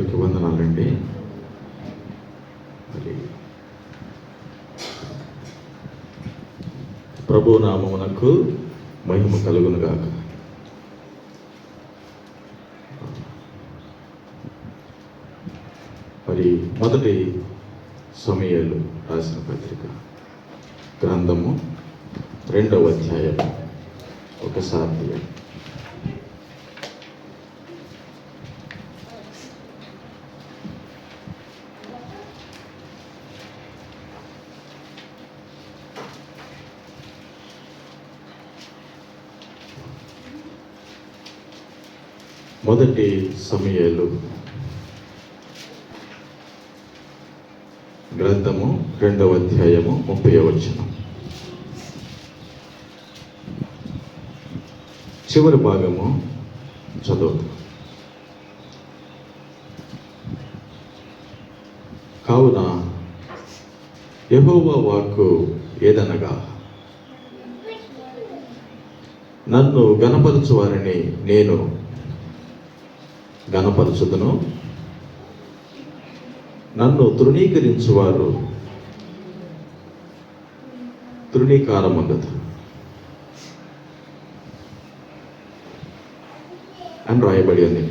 అందరికీ వందనాలండి. మరి ప్రభు నామమునకు మహిమ కలుగును గాక. మరి మొదటి సమూయేలు రాసిన పత్రిక గ్రంథము 2వ అధ్యాయం ఒకసారి మొదటి సమూయేలు గ్రంథము 2వ అధ్యాయము 30వ వచనం. చివరి భాగము చదువు. కావున యెహోవా వాక్కు ఏదనగా, నన్ను గణపరచు వారిని నేను గణపరచుదును, నన్ను తృణీకరించువారు తృణీకారముందదు అని రాయబడి ఉంది.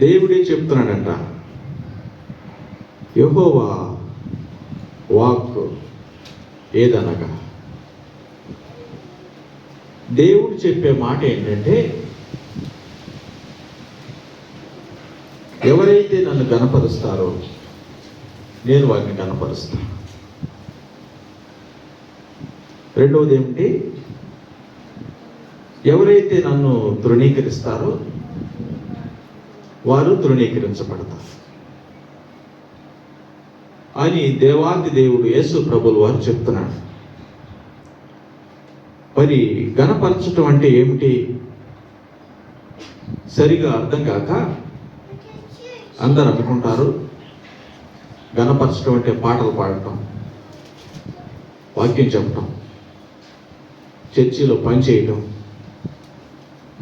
దేవుడే చెప్తున్నాడంట, యెహోవా వాక్ ఏదనగా. దేవుడు చెప్పే మాట ఏంటంటే, ఎవరైతే నన్ను గణపరుస్తారో నేను వారిని గణపరుస్తాను. రెండవది ఏమిటి? ఎవరైతే నన్ను తృణీకరిస్తారో వారు తృణీకరించబడతారు అని దేవాది దేవుడు యేసు ప్రభువుల వారు చెప్తున్నాడు. మరి గణపరచటం అంటే ఏమిటి సరిగా అర్థం కాక అందరు అనుకుంటారు, గణపరచడం అంటే పాటలు పాడటం, వాక్యం చెప్పటం, చర్చిలో పనిచేయటం,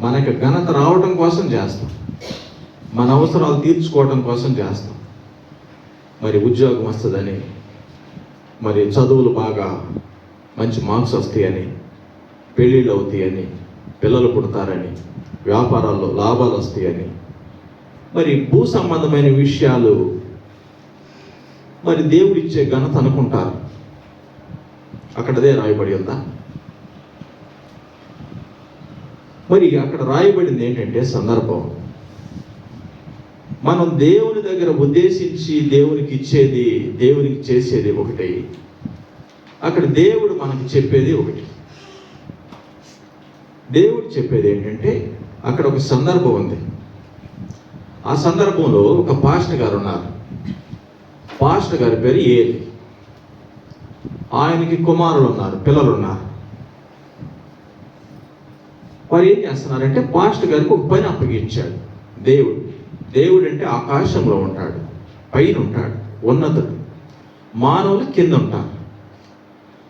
మనకు ఘనత రావటం కోసం చేస్తాం, మన అవసరాలు తీర్చుకోవటం కోసం చేస్తాం. మరి ఉద్యోగం వస్తుందని, మరి చదువులు బాగా మంచి మార్క్స్ వస్తాయని, పెళ్ళిళ్ళు అవుతాయని, పిల్లలు పుడతారని, వ్యాపారాల్లో లాభాలు వస్తాయని, మరి భూ సంబంధమైన విషయాలు మరి దేవుడిచ్చే ఘనత అనుకుంటారు. అక్కడదే రాయబడి ఉందా? మరి అక్కడ రాయబడింది ఏంటంటే, సందర్భం మనం దేవుని దగ్గర ఉద్దేశించి దేవునికి ఇచ్చేది, దేవునికి చేసేది ఒకటి, అక్కడ దేవుడు మనకి చెప్పేది ఒకటి. దేవుడు చెప్పేది ఏంటంటే, అక్కడ ఒక సందర్భం ఉంది. ఆ సందర్భంలో ఒక పాస్టర్ గారు ఉన్నారు. పాస్టర్ గారి పేరు ఏలి. ఆయనకి కుమారులు ఉన్నారు, పిల్లలు ఉన్నారు. వారు ఏం చేస్తున్నారంటే, పాస్టర్ గారికి ఒక పని అప్పగించాడు దేవుడు. దేవుడు అంటే ఆకాశంలో ఉంటాడు, పైన ఉంటాడు, ఉన్నతుడు. మానవులు కింద ఉంటారు.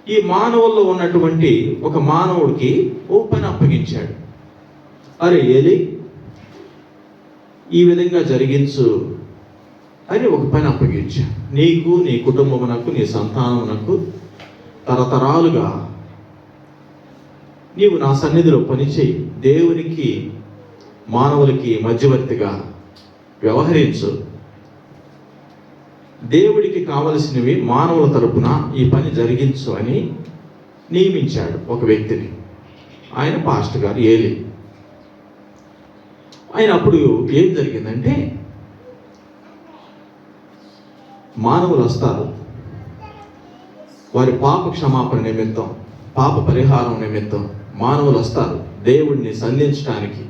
ఈ మానవుల్లో ఉన్నటువంటి ఒక మానవుడికి ఓ పని అప్పగించాడు. అరే ఏలి, ఈ విధంగా జరిగించు అని ఒక పని అప్పగించాడు. నీకు, నీ కుటుంబమునకు, నీ సంతానమునకు తరతరాలుగా నీవు నా సన్నిధిలో పనిచేయి, దేవునికి మానవులకి మధ్యవర్తిగా వ్యవహరించు, దేవుడికి కావలసినవి మానవుల తరపున ఈ పని జరిగించు అని నియమించాడు ఒక వ్యక్తిని. ఆయన పాస్టర్ గారు ఏలి. ఆయన అప్పుడు ఏం జరిగిందంటే, మానవులు వస్తారు, వారి పాప క్షమాపణ నిమిత్తం, పాప పరిహారం నిమిత్తం మానవులు వస్తారు దేవుడిని సంధించడానికి.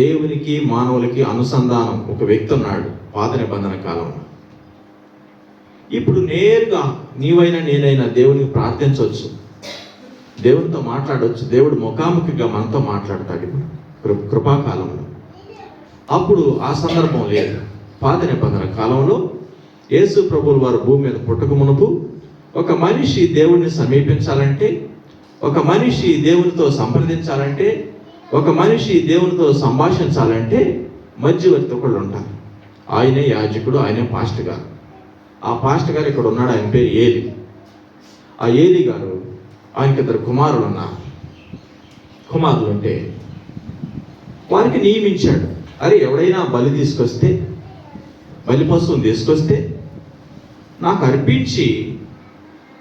దేవునికి మానవులకి అనుసంధానం ఒక వ్యక్తి ఉన్నాడు పాత నిబంధన కాలంలో. ఇప్పుడు నేరుగా నీవైనా నేనైనా దేవునికి ప్రార్థించవచ్చు, దేవునితో మాట్లాడవచ్చు. దేవుడు ముఖాముఖిగా మనతో మాట్లాడతాడు ఇప్పుడు కృపాకాలంలో. అప్పుడు ఆ సందర్భం లేదు. పాత నిబంధన కాలంలో యేసు ప్రభువుల వారు భూమి మీద పుట్టక మునుపు ఒక మనిషి దేవుడిని సమీపించాలంటే, ఒక మనిషి దేవునితో సంప్రదించాలంటే ఒక మనిషి దేవునితో సంభాషించాలంటే మధ్యవర్తి ఒకళ్ళు ఉంటారు. ఆయనే యాజకుడు, ఆయనే పాస్టర్ గారు. ఆ పాస్టర్ గారు ఇక్కడ ఉన్నాడు, ఆయన పేరు ఏలి. ఆ ఏలి గారు, ఆయనకి 2 కుమారులు ఉన్నారు. కుమారులు ఉంటే వారికి నియమించాడు, అరే ఎవడైనా బలి తీసుకొస్తే, బలి పశువుని తీసుకొస్తే నాకు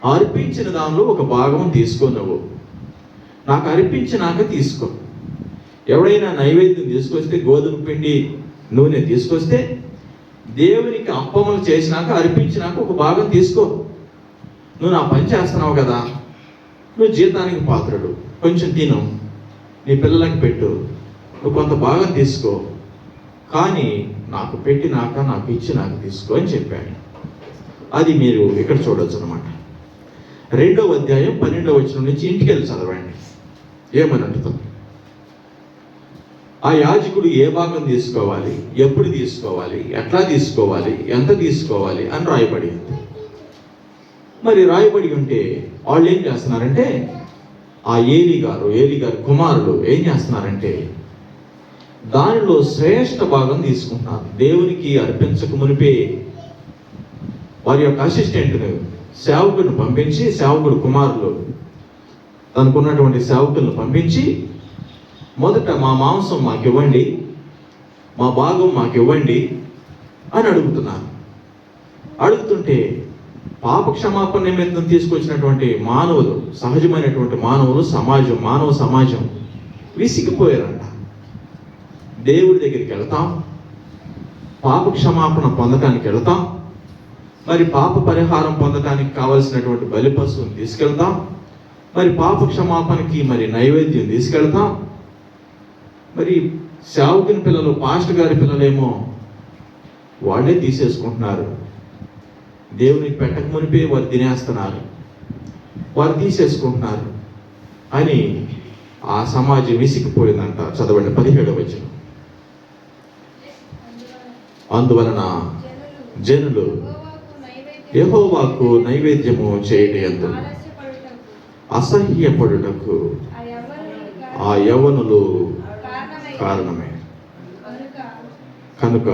అర్పించిన దానిలో ఒక భాగం తీసుకో, నువ్వు నాకు అర్పించినాక తీసుకో. ఎవడైనా నైవేద్యం తీసుకొస్తే, గోధుమ పిండి నూనె తీసుకొస్తే దేవునికి అప్పములు చేసినాక అర్పించినాక ఒక భాగం తీసుకో. నువ్వు నా పని చేస్తున్నావు కదా, నువ్వు జీతానికి పాత్రుడు, కొంచెం తిను, నీ పిల్లలకి పెట్టు, నువ్వు కొంత భాగం తీసుకో, కానీ నాకు పెట్టినాక నాకు ఇచ్చినాక తీసుకో అని చెప్పాడు. అది మీరు ఇక్కడ చూడొచ్చు అనమాట. 2వ అధ్యాయం 12వ వచనం నుంచి ఇంటికి వెళ్ళి చదవండి. ఏమని అంటుంది? ఆ యాజకుడు ఏ భాగం తీసుకోవాలి, ఎప్పుడు తీసుకోవాలి, ఎట్లా తీసుకోవాలి, ఎంత తీసుకోవాలి అని రాయబడి ఉంది. మరి రాయబడి ఉంటే వాళ్ళు ఏం చేస్తున్నారంటే, ఆ ఏలి గారు కుమారులు ఏం చేస్తున్నారంటే దానిలో శ్రేష్ఠ భాగం తీసుకుంటున్నారు. దేవునికి అర్పించక మునిపే వారి యొక్క అసిస్టెంట్ను, సేవకుడిని పంపించి, సేవకుడు కుమారులు తనకున్నటువంటి సేవకులను పంపించి, మొదట మా మాంసం మాకు ఇవ్వండి, మా భాగం మాకు ఇవ్వండి అని అడుగుతున్నారు. అడుగుతుంటే పాప క్షమాపణ నిమిత్తం తీసుకొచ్చినటువంటి మానవులు, సహజమైనటువంటి మానవ సమాజం విసిగిపోయారంట. దేవుడి దగ్గరికి వెళ్తాం, పాప క్షమాపణ పొందటానికి వెళ్తాం, మరి పాప పరిహారం పొందటానికి కావలసినటువంటి బలి పశువుని తీసుకెళ్తాం, మరి పాప క్షమాపణకి మరి నైవేద్యం తీసుకెళ్తాం. మరి సేవకుని పిల్లలు, పాస్టర్ గారి పిల్లలేమో వాళ్ళే తీసేసుకుంటున్నారు. దేవునికి పెట్టక మునిపే వారు తినేస్తున్నారు, వారు తీసేసుకుంటున్నారు అని ఆ సమాజం విసిగిపోయిందంట. చదవండి 17వ వచనం. అందువలన జనులు యెహోవాకు నైవేద్యము చేయటయందు అసహ్యపడుటకు ఆ యవ్వనులు కారణమే. కనుక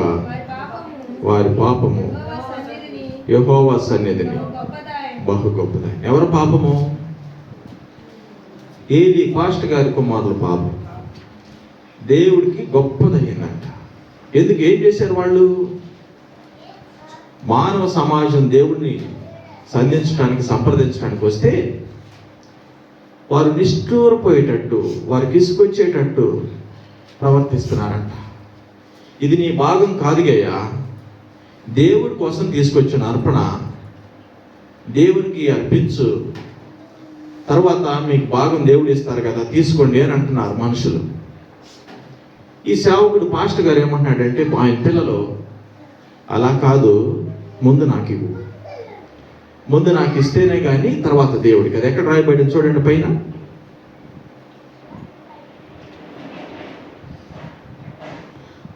వారి పాపము యెహోవా సన్నిధిని బహు గొప్పది. ఎవరి పాపము? ఏలి పాస్టర్ గారి కుమారుల పాపం దేవుడికి గొప్పదయ్యిందంట. ఎందుకు? ఏం చేశారు వాళ్ళు? మానవ సమాజం దేవుడిని సంప్రదించడానికి వస్తే వారు నిష్ఠూరపోయేటట్టు, వారికి ఇసుకొచ్చేటట్టు ప్రవర్తిస్తున్నారంట. ఇది నీ భాగం కాదుగయ్యా, దేవుడి కోసం తీసుకొచ్చిన అర్పణ, దేవునికి అర్పించు, తర్వాత మీకు భాగం దేవుడు ఇస్తారు కదా, తీసుకోండి అని అంటున్నారు మనుషులు. ఈ సేవకుడు పాస్టర్ గారు ఏమంటున్నాడంటే, ఆయన పిల్లలు అలా కాదు, ముందు నాకు ఇస్తేనే కానీ తర్వాత దేవుడికి. అది ఎక్కడ రాయబడింది చూడండి పైన.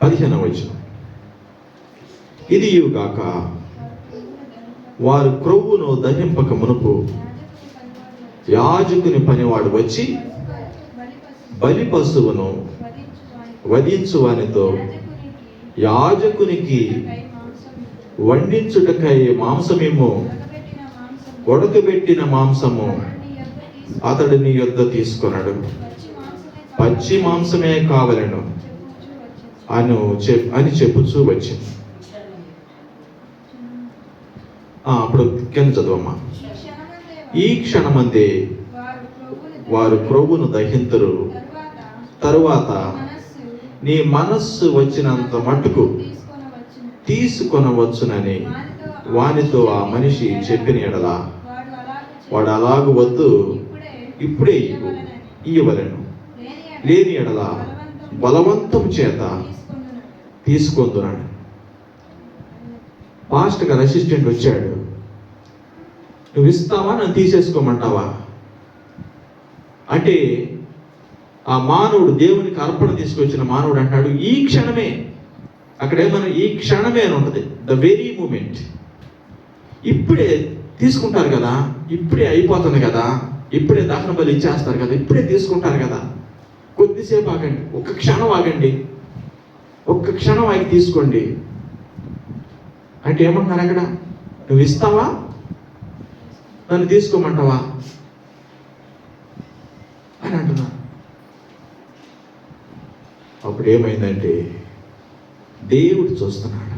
పదిహేనవ వచనం. ఇది గాక వారు క్రొవ్వును దహింపక మునుపు యాజకుని పనివాడు వచ్చి బలి పశువును వధించు వానితో యాజకునికి వండించుటకై మాంసమేమో ఉడకబెట్టిన మాంసము అతడు నీ యొద్ద తీసుకొనడు, పచ్చి మాంసమే కావలను అని చెప్పుచూ వచ్చింది. అప్పుడు కింద చదవమ్మా. ఈ క్షణమందే వారు క్రొవ్వును దహింతురు, తరువాత నీ మనస్సు వచ్చినంత మట్టుకు తీసుకొనవచ్చునని వానితో ఆ మనిషి చెప్పిన ఎడల వాడు అలాగు వద్దు, ఇప్పుడే ఇయ్యవలెను, లేని ఎడల బలవంతం చేత తీసుకొందునని. పాస్టర్ గారు అసిస్టెంట్ వచ్చాడు, నువ్వు ఇస్తావా, నన్ను తీసేసుకోమంటావా అంటే, ఆ మానవుడు, దేవునికి అర్పణ తీసుకొచ్చిన మానవుడు అంటాడు, ఈ క్షణమే. అక్కడేమన్నా ఈ క్షణమే అని ఉంటుంది, ద వెరీ మూమెంట్. ఇప్పుడే తీసుకుంటారు కదా, ఇప్పుడే అయిపోతుంది కదా, ఇప్పుడే దహన బలి ఇచ్చేస్తారు కదా, ఇప్పుడే తీసుకుంటారు కదా, కొద్దిసేపు ఆగండి, ఒక్క క్షణం ఆగండి, ఒక్క క్షణం ఆగి తీసుకోండి అంటే ఏమంటున్నారు అక్కడ? నువ్వు ఇస్తావా, నన్ను తీసుకోమంటావా అని అంటున్నా. అప్పుడు ఏమైందంటే దేవుడు చూస్తున్నాడు.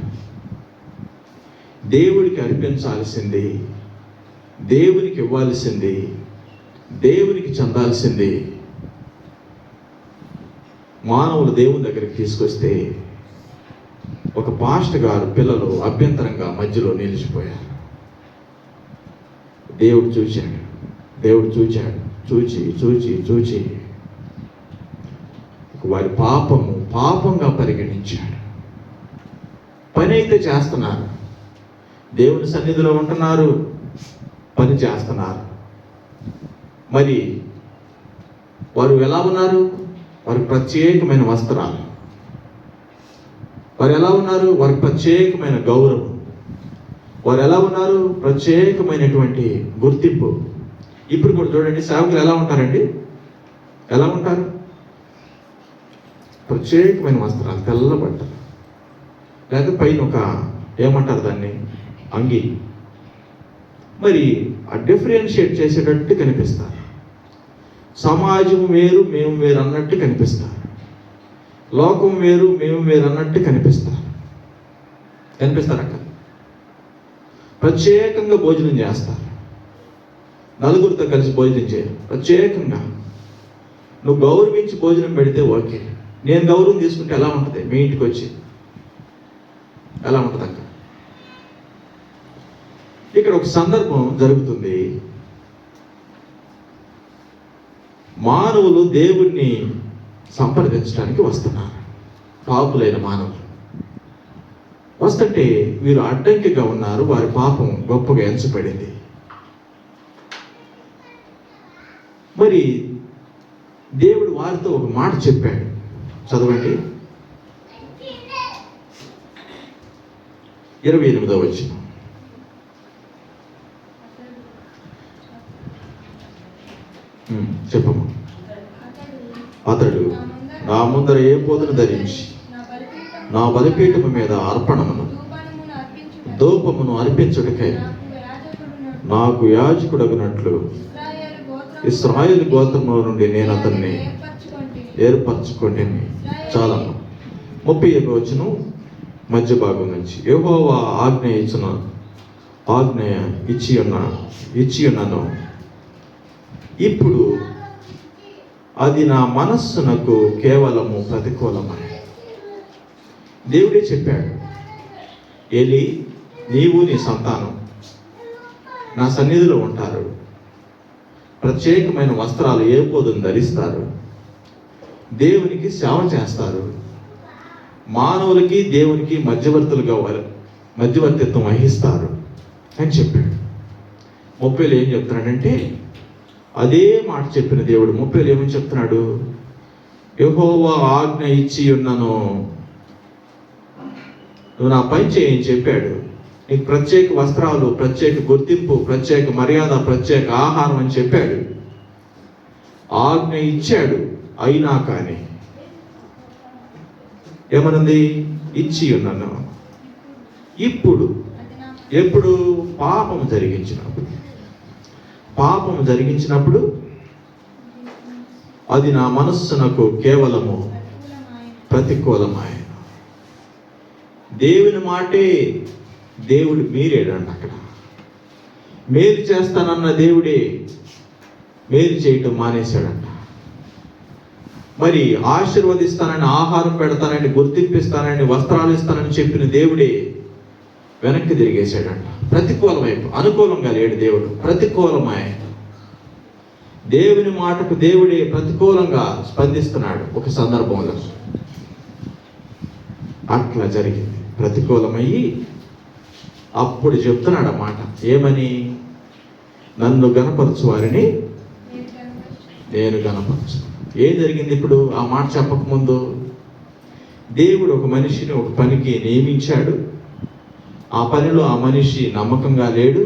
దేవుడికి అర్పించాల్సింది, దేవునికి ఇవ్వాల్సింది, దేవునికి చెందాల్సింది మానవులు దేవుని దగ్గరికి తీసుకొస్తే ఒక పాస్టర్ గారు పిల్లలు అభ్యంతరంగా మధ్యలో నిలిచిపోయారు. దేవుడు చూచాడు, చూచి వారి పాపంగా పరిగణించాడు. పని అయితే చేస్తున్నారు, దేవుని సన్నిధిలో ఉంటున్నారు, పని చేస్తున్నారు. మరి వారు ఎలా ఉన్నారు? వారి ప్రత్యేకమైన వస్త్రాలు, వారు ఎలా ఉన్నారు? వారి ప్రత్యేకమైన గౌరవం, వారు ఎలా ఉన్నారు? ప్రత్యేకమైనటువంటి గుర్తింపు. ఇప్పుడు కూడా చూడండి, సేవకులు ఎలా ఉంటారండి? ఎలా ఉంటారు? ప్రత్యేకమైన వస్త్రాలు, తెల్ల బట్టలు, లేదా పైన ఒక ఏమంటారు దాన్ని, అంగి. మరి ఆ డిఫరెన్షియేట్ చేసేటట్టు కనిపిస్తారు. సమాజం వేరు, మేము వేరు అన్నట్టు కనిపిస్తారు. లోకం వేరు, మేము వేరు అన్నట్టు కనిపిస్తారు అక్కడ. ప్రత్యేకంగా భోజనం చేస్తారు, నలుగురితో కలిసి భోజనం చేయరు. ప్రత్యేకంగా నువ్వు గౌరవించి భోజనం పెడితే ఓకే. నేను గౌరవం తీసుకుంటే ఎలా ఉంటుంది? మీ ఇంటికి వచ్చి ఎలా ఉంటుంది అక్క? ఇక్కడ ఒక సందర్భం జరుగుతుంది. మానవులు దేవుణ్ణి సంప్రదించడానికి వస్తున్నారు. పాపులైన మానవులు వస్తుంటే వీరు అడ్డంకిగా ఉన్నారు. వారి పాపం గొప్పగా ఎంచబడింది. మరి దేవుడు వారితో ఒక మాట చెప్పాడు. చదవండి, 28వ వచనం. చెప్పమ్మా. అతడు నా ముందర ఏ పోతును ధరించి నా బలిపీఠము మీద అర్పణమును ధూపమును అర్పించుటకై నాకు యాజకుడగునట్లు ఇశ్రాయేలు గోత్రముల నుండి నేను అతన్ని ఏర్పరచుకోండి. చాలా 31వ వచనం మధ్య భాగం నుంచి. యెహోవా ఆజ్ఞ ఇచ్చి ఉన్నాను. ఇప్పుడు అది నా మనస్సునకు కేవలము ప్రతికూలమై. దేవుడే చెప్పాడు, ఏలీ, నీవు నీ సంతానం నా సన్నిధిలో ఉంటారు, ప్రత్యేకమైన వస్త్రాలు ఏ పోదును ధరిస్తారు, దేవునికి సేవ చేస్తారు, మానవులకి దేవునికి మధ్యవర్తిత్వం వహిస్తారు అని చెప్పాడు. 30లో ఏం చెప్తున్నాడంటే, అదే మాట చెప్పిన దేవుడు 30లో ఏమని చెప్తున్నాడు? యెహోవా ఆజ్ఞ ఇచ్చి ఉన్నాను, నువ్వు నా పని చేయని చెప్పాడు. నీకు ప్రత్యేక వస్త్రాలు, ప్రత్యేక గుర్తింపు, ప్రత్యేక మర్యాద, ప్రత్యేక ఆహారం అని చెప్పాడు. ఆజ్ఞ ఇచ్చాడు. అయినా కానీ ఏమనుంది? ఇచ్చి ఉన్నాను. ఎప్పుడు పాపం జరిగించినప్పుడు అది నా మనస్సునకు కేవలము ప్రతికూలమాయ. దేవుని మాటే దేవుడు మీరేడండి. అక్కడ మేలు చేస్తానన్న దేవుడే మేలు చేయటం మానేశాడంట. మరి ఆశీర్వదిస్తానని, ఆహారం పెడతానని, గుర్తింపిస్తానని, వస్త్రాలు ఇస్తానని చెప్పిన దేవుడే వెనక్కి తిరిగేశాడంట. ప్రతికూలం వైపు, అనుకూలంగా లేడు దేవుడు, ప్రతికూలమై దేవుని మాటకు దేవుడే ప్రతికూలంగా స్పందిస్తున్నాడు. ఒక సందర్భంలో అట్లా జరిగింది. ప్రతికూలమయ్యి అప్పుడు చెప్తున్నాడు ఆ మాట. ఏమని? నన్ను గనపరచు వారిని నేను గనపరచు. ఏం జరిగింది ఇప్పుడు? ఆ మాట చెప్పకముందు దేవుడు ఒక మనిషిని ఒక పనికి నియమించాడు. ఆ పనిలో ఆ మనిషి నమ్మకంగా లేడు.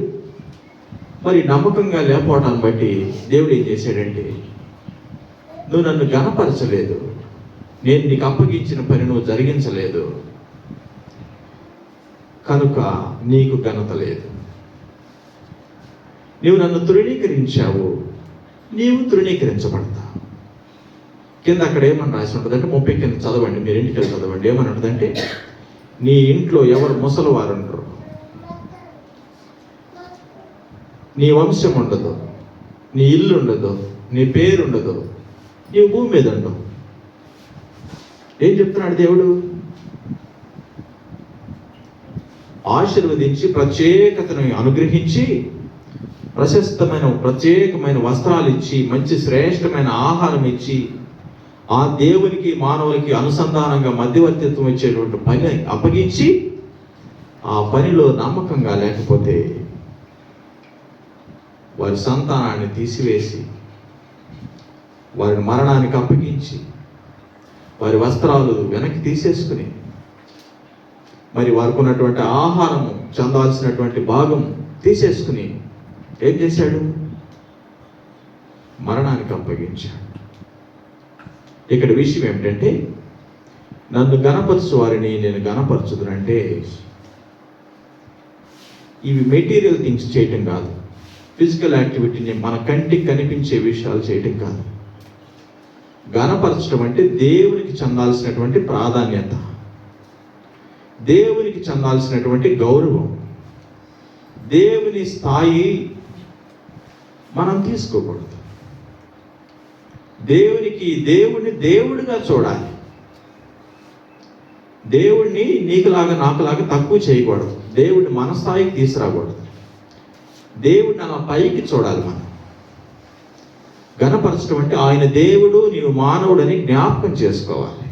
మరి నమ్మకంగా లేకపోవటాన్ని బట్టి దేవుడు ఏం చేశాడంటే నువ్వు నన్ను ఘనపరచలేదు, నేను నీకు అప్పగించిన పని నువ్వు జరిగించలేదు, కనుక నీకు ఘనత లేదు. నీవు నన్ను తృణీకరించావు, నీవు తృణీకరించబడతావు. కింద అక్కడ ఏమని రాసి ఉంటుందంటే 30 కింద చదవండి, మీరు ఇంటికి వెళ్ళి చదవండి. ఏమని ఉంటుందంటే, నీ ఇంట్లో ఎవరు ముసలివారు ఉండరు, నీ వంశం ఉండదు, నీ ఇల్లు ఉండదు, నీ పేరు ఉండదు, నీవు భూమి మీద ఉండవు. ఏం చెప్తున్నాడు దేవుడు? ఆశీర్వదించి ప్రత్యేకతను అనుగ్రహించి ప్రత్యేకమైన వస్త్రాలు ఇచ్చి మంచి శ్రేష్టమైన ఆహారం ఇచ్చి ఆ దేవునికి మానవులకి అనుసంధానంగా మధ్యవర్తిత్వం ఇచ్చేటువంటి పని అప్పగించి ఆ పనిలో నమ్మకంగా లేకపోతే వారి సంతానాన్ని తీసివేసి వారిని మరణానికి అప్పగించి వారి వస్త్రాలు వెనక్కి తీసేసుకుని మరి వారికి ఉన్నటువంటి ఆహారము చెందాల్సినటువంటి భాగం తీసేసుకుని ఏం చేశాడు? మరణానికి అప్పగించాడు. ఇక్కడ విషయం ఏమిటంటే, నన్ను గణపరచు వారిని నేను గణపరచుదునంటే ఇవి మెటీరియల్ థింగ్స్ చేయటం కాదు, ఫిజికల్ యాక్టివిటీని మన కంటికి కనిపించే విషయాలు చేయటం కాదు. గణపరచడం అంటే దేవునికి చెందాల్సినటువంటి ప్రాధాన్యత, దేవునికి చెందాల్సినటువంటి గౌరవం, దేవుని స్థాయి మనం తీసుకోకూడదు. దేవుడిని దేవుడిగా చూడాలి. దేవుడిని నీకులాగా నాకులాగా తక్కువ చేయకూడదు. దేవుడిని మన స్థాయికి తీసుకురాకూడదు. దేవుడిని అలా పైకి చూడాలి. మనం ఘనపరచడం అంటే ఆయన దేవుడు, నీవు మానవుడని జ్ఞాపకం చేసుకోవాలి.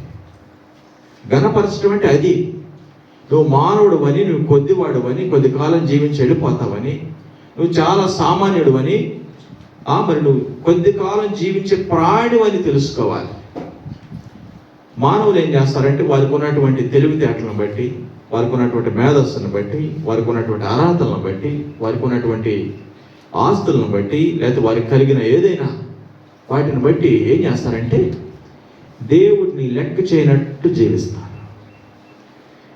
ఘనపరచడం అంటే అది. నువ్వు మానవుడు అని, నువ్వు కొద్దివాడు అని, కొద్ది కాలం జీవించి వెళ్ళిపోతావని, నువ్వు చాలా సామాన్యుడు అని, మరి నువ్వు కొద్ది కాలం జీవించే ప్రాణి అని తెలుసుకోవాలి. మానవులు ఏం చేస్తారంటే వారికి ఉన్నటువంటి తెలివితేటలను బట్టి, వారికి ఉన్నటువంటి మేధస్సును బట్టి, వారికి ఉన్నటువంటి అర్హతలను బట్టి, వారికి ఉన్నటువంటి ఆస్తులను బట్టి, లేకపోతే వారికి కలిగిన ఏదైనా వాటిని బట్టి ఏం చేస్తారంటే దేవుడిని లెక్క చేయనట్టు జీవిస్తారు.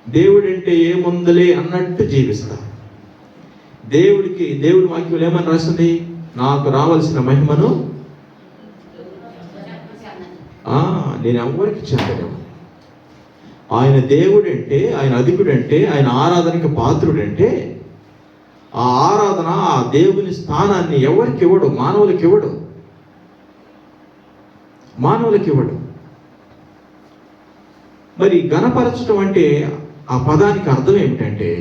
దేవుడంటే ఏముందలే అన్నట్టు జీవిస్తారు. దేవుడి వాక్యం ఏమని రాస్తుంది? నాకు రావాల్సిన మహిమను నేను ఎవరికి చెందలేము. ఆయన దేవుడంటే, ఆయన అధికుడంటే, ఆయన ఆరాధనకి పాత్రుడంటే ఆ ఆరాధన, ఆ దేవుని స్థానాన్ని ఎవరికి ఇవ్వడు? మానవులకి ఇవ్వడు. మరి ఘనపరచడం అంటే ఆ పదానికి అర్థం ఏమిటంటే,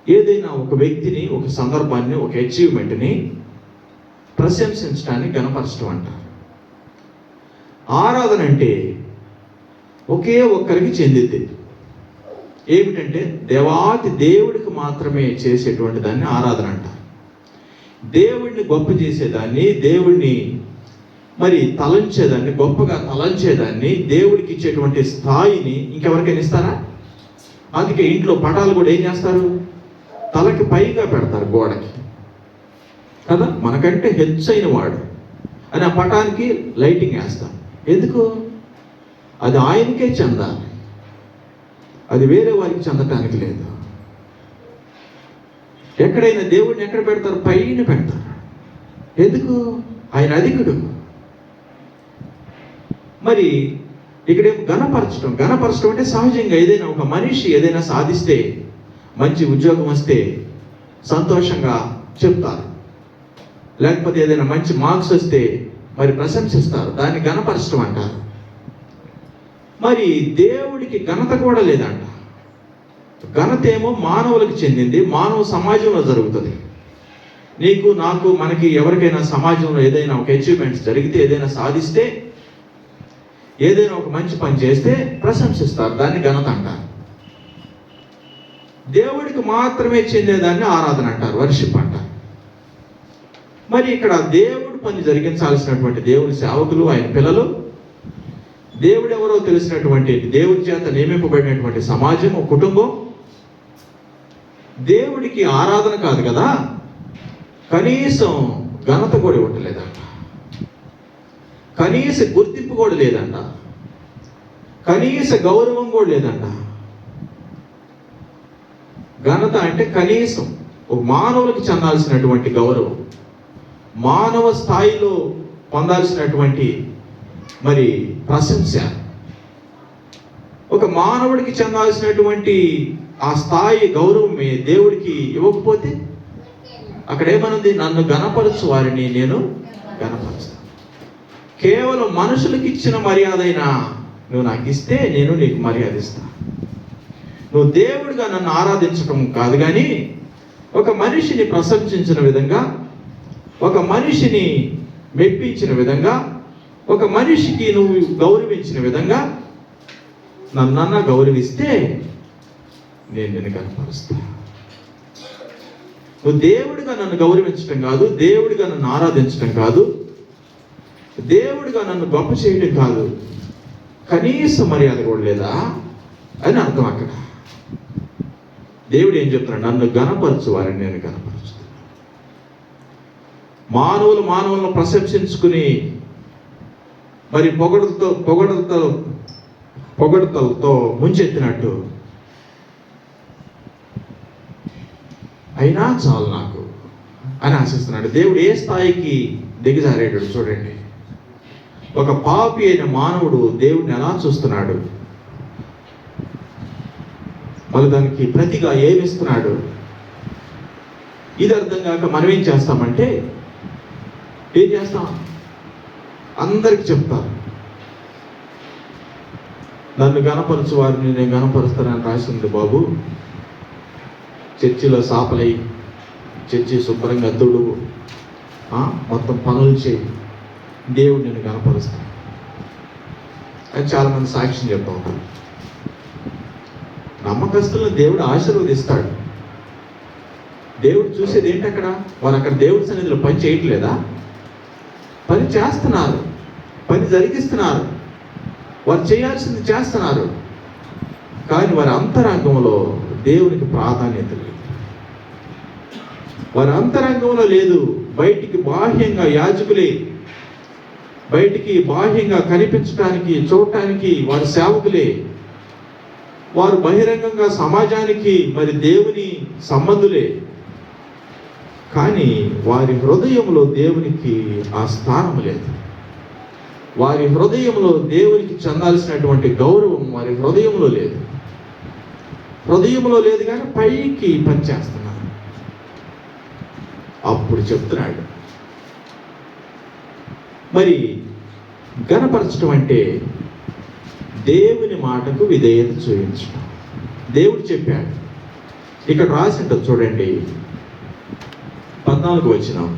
ఏదైనా ఒక వ్యక్తిని, ఒక సందర్భాన్ని, ఒక అచీవ్మెంట్ని ప్రశంసించడాన్ని ఘనపరచడం అంటారు. ఆరాధన అంటే ఒకే ఒక్కరికి చెందింది. ఏమిటంటే దేవాతి దేవుడికి మాత్రమే చేసేటువంటి దాన్ని ఆరాధన అంటారు. దేవుడిని గొప్ప చేసేదాన్ని, దేవుడిని మరి తలంచేదాన్ని, గొప్పగా తలంచేదాన్ని, దేవుడికి ఇచ్చేటువంటి స్థాయిని ఇంకెవరికైనా ఇస్తారా? అందుకే ఇంట్లో పటాలు కూడా ఏం చేస్తారు? తలకి పైగా పెడతారు గోడకి కదా. మనకంటే హెచ్చైన వాడు అని ఆ పటానికి లైటింగ్ వేస్తాం. ఎందుకు? అది ఆయనకే చెందాలి, అది వేరే వారికి చెందటానికి లేదు. ఎక్కడైనా దేవుడిని ఎక్కడ పెడతారు? పైన పెడతారు. ఎందుకు? ఆయన అధికుడు. మరి ఇక్కడేమో ఘనపరచడం అంటే సహజంగా ఏదైనా ఒక మనిషి ఏదైనా సాధిస్తే, మంచి ఉద్యోగం వస్తే సంతోషంగా చెప్తారు, లేకపోతే ఏదైనా మంచి మార్క్స్ వస్తే మరి ప్రశంసిస్తారు. దాన్ని ఘనపరచడం అంటారు. మరి దేవుడికి ఘనత కూడా లేదంట. ఘనత ఏమో మానవులకు చెందింది, మానవ సమాజంలో జరుగుతుంది. నీకు, నాకు, మనకి ఎవరికైనా సమాజంలో ఏదైనా ఒక అచీవ్మెంట్స్ జరిగితే, ఏదైనా సాధిస్తే, ఏదైనా ఒక మంచి పని చేస్తే ప్రశంసిస్తారు. దాన్ని ఘనత అంటారు. దేవుడికి మాత్రమే చెందేదాన్ని ఆరాధన అంటారు, వర్షిప్ అంటారు. మరి ఇక్కడ దేవుడు పని జరిగించాల్సినటువంటి దేవుని సేవకులు, ఆయన పిల్లలు, దేవుడు ఎవరో తెలిసినటువంటి, దేవుడి చేత నియమింపబడినటువంటి సమాజం, కుటుంబం, దేవుడికి ఆరాధన కాదు కదా, కనీసం ఘనత కూడా ఇవ్వట్లేదంట. కనీస గుర్తింపు కూడా లేదంట, కనీస గౌరవం కూడా లేదంట. ఘనత అంటే కనీసం ఒక మానవులకి చెందాల్సినటువంటి గౌరవం, మానవ స్థాయిలో పొందాల్సినటువంటి మరి ప్రశంస, ఒక మానవుడికి చెందాల్సినటువంటి ఆ స్థాయి గౌరవమే దేవుడికి ఇవ్వకపోతే అక్కడ ఏమనుంది? నన్ను గణపరచు వారిని నేను గణపరుస్తాను. కేవలం మనుషులకు ఇచ్చిన మర్యాద అయినా నువ్వు నాకు ఇస్తే నేను నీకు మర్యాద ఇస్తాను. నువ్వు దేవుడిగా నన్ను ఆరాధించడం కాదు, కానీ ఒక మనిషిని ప్రశంసించిన విధంగా, ఒక మనిషిని మెప్పించిన విధంగా, ఒక మనిషికి నువ్వు గౌరవించిన విధంగా నన్నన్నా గౌరవిస్తే నేను నిన్ను కనపరుస్తాను. నువ్వు దేవుడిగా నన్ను గౌరవించడం కాదు, దేవుడిగా నన్ను ఆరాధించడం కాదు, దేవుడిగా నన్ను గొప్ప చేయడం కాదు, కనీస మర్యాద కూడా లేదా అని అర్థం. అక్కడ దేవుడు ఏం చెప్తున్నాడు? నన్ను గణపరచు వారిని నేను గణపరుస్తాను. మానవులను ప్రశంసించుకుని మరి పొగడతలతో ముంచెత్తినట్టు అయినా చాలు నాకు అని ఆశిస్తున్నాడు. దేవుడు ఏ స్థాయికి దిగజారేటాడు చూడండి. ఒక పాపి అయిన మానవుడు దేవుడిని ఎలా చూస్తున్నాడు, మళ్ళీ దానికి ప్రతిగా ఏమిస్తున్నాడు, ఇది అర్థం కాక మనం ఏం చేస్తామంటే, ఏం చేస్తాం? అందరికి చెప్తారు, నన్ను గణపరచు వారిని నేను గణపరుస్తానని రాసింది బాబు. చర్చిలో సాపలై, చర్చి శుభ్రంగా తుడువు, మొత్తం పనులు చేయి, దేవుడు నేను గణపరుస్తాను అని చాలామంది సాక్ష్యం చెప్తా ఉంటారు. నమ్మకస్తులను దేవుడు ఆశీర్వదిస్తాడు. దేవుడు చూసేది ఏంటి? అక్కడ వారు అక్కడ దేవుడి సన్నిధిలో పని చేయట్లేదా? పని చేస్తున్నారు, పని జరిగిస్తున్నారు, వారు చేయాల్సింది చేస్తున్నారు, కానీ వారి అంతరంగంలో దేవునికి ప్రాధాన్యత లేదు. వారి అంతరంగంలో లేదు. బయటికి బాహ్యంగా యాజకులే, బయటికి బాహ్యంగా కనిపించడానికి చూడటానికి వారి సేవకులే, వారు బహిరంగంగా సమాజానికి మరి దేవుని సంబంధులే, కానీ వారి హృదయంలో దేవునికి ఆ స్థానం లేదు. వారి హృదయంలో దేవునికి చెందాల్సినటువంటి గౌరవం వారి హృదయంలో లేదు. హృదయంలో లేదు కానీ పైకి పనిచేస్తున్నారు. అప్పుడు చెప్తున్నాడు, మరి గణపరచడం అంటే దేవుని మాటకు విధేయత చూపించడం. దేవుడు చెప్పాడు. ఇక్కడ రాసి ఉంటుంది చూడండి, 14 వచనం.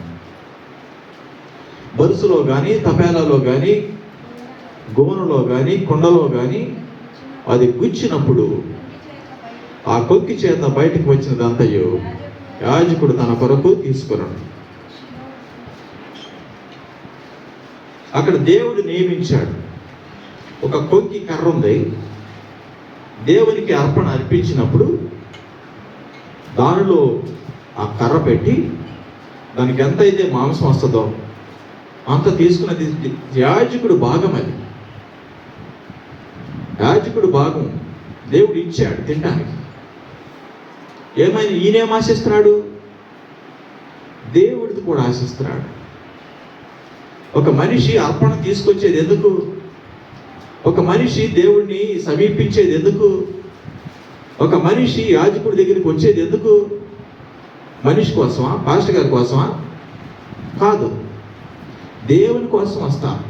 బరుసులో కానీ, తపేలాలో కానీ, గోనులో కానీ, కుండలో కానీ అది గుచ్చినప్పుడు ఆ కొక్కి చేత బయటకు వచ్చినదంతయు యాజకుడు తన కొరకు తీసుకున్నాడు. అక్కడ దేవుడు నియమించాడు. ఒక కొంకి కర్ర ఉంది. దేవునికి అర్పణ అర్పించినప్పుడు దానిలో ఆ కర్ర పెట్టి దానికి ఎంత అయితే మాంసం వస్తుందో అంత తీసుకున్నది యాజకుడు భాగం. అది యాజకుడు భాగం దేవుడు ఇచ్చాడు తినడానికి. ఏమైనా ఈయనేం ఆశిస్తున్నాడు? దేవుడిది కూడా ఆశిస్తున్నాడు. ఒక మనిషి అర్పణ తీసుకొచ్చేది ఎందుకు? ఒక మనిషి దేవుడిని సమీపించేది ఎందుకు? ఒక మనిషి యాజకుడి దగ్గరికి వచ్చేది ఎందుకు? మనిషి కోసమా? పాస్టర్ గారి కోసమా? కాదు, దేవుని కోసం వస్తారు.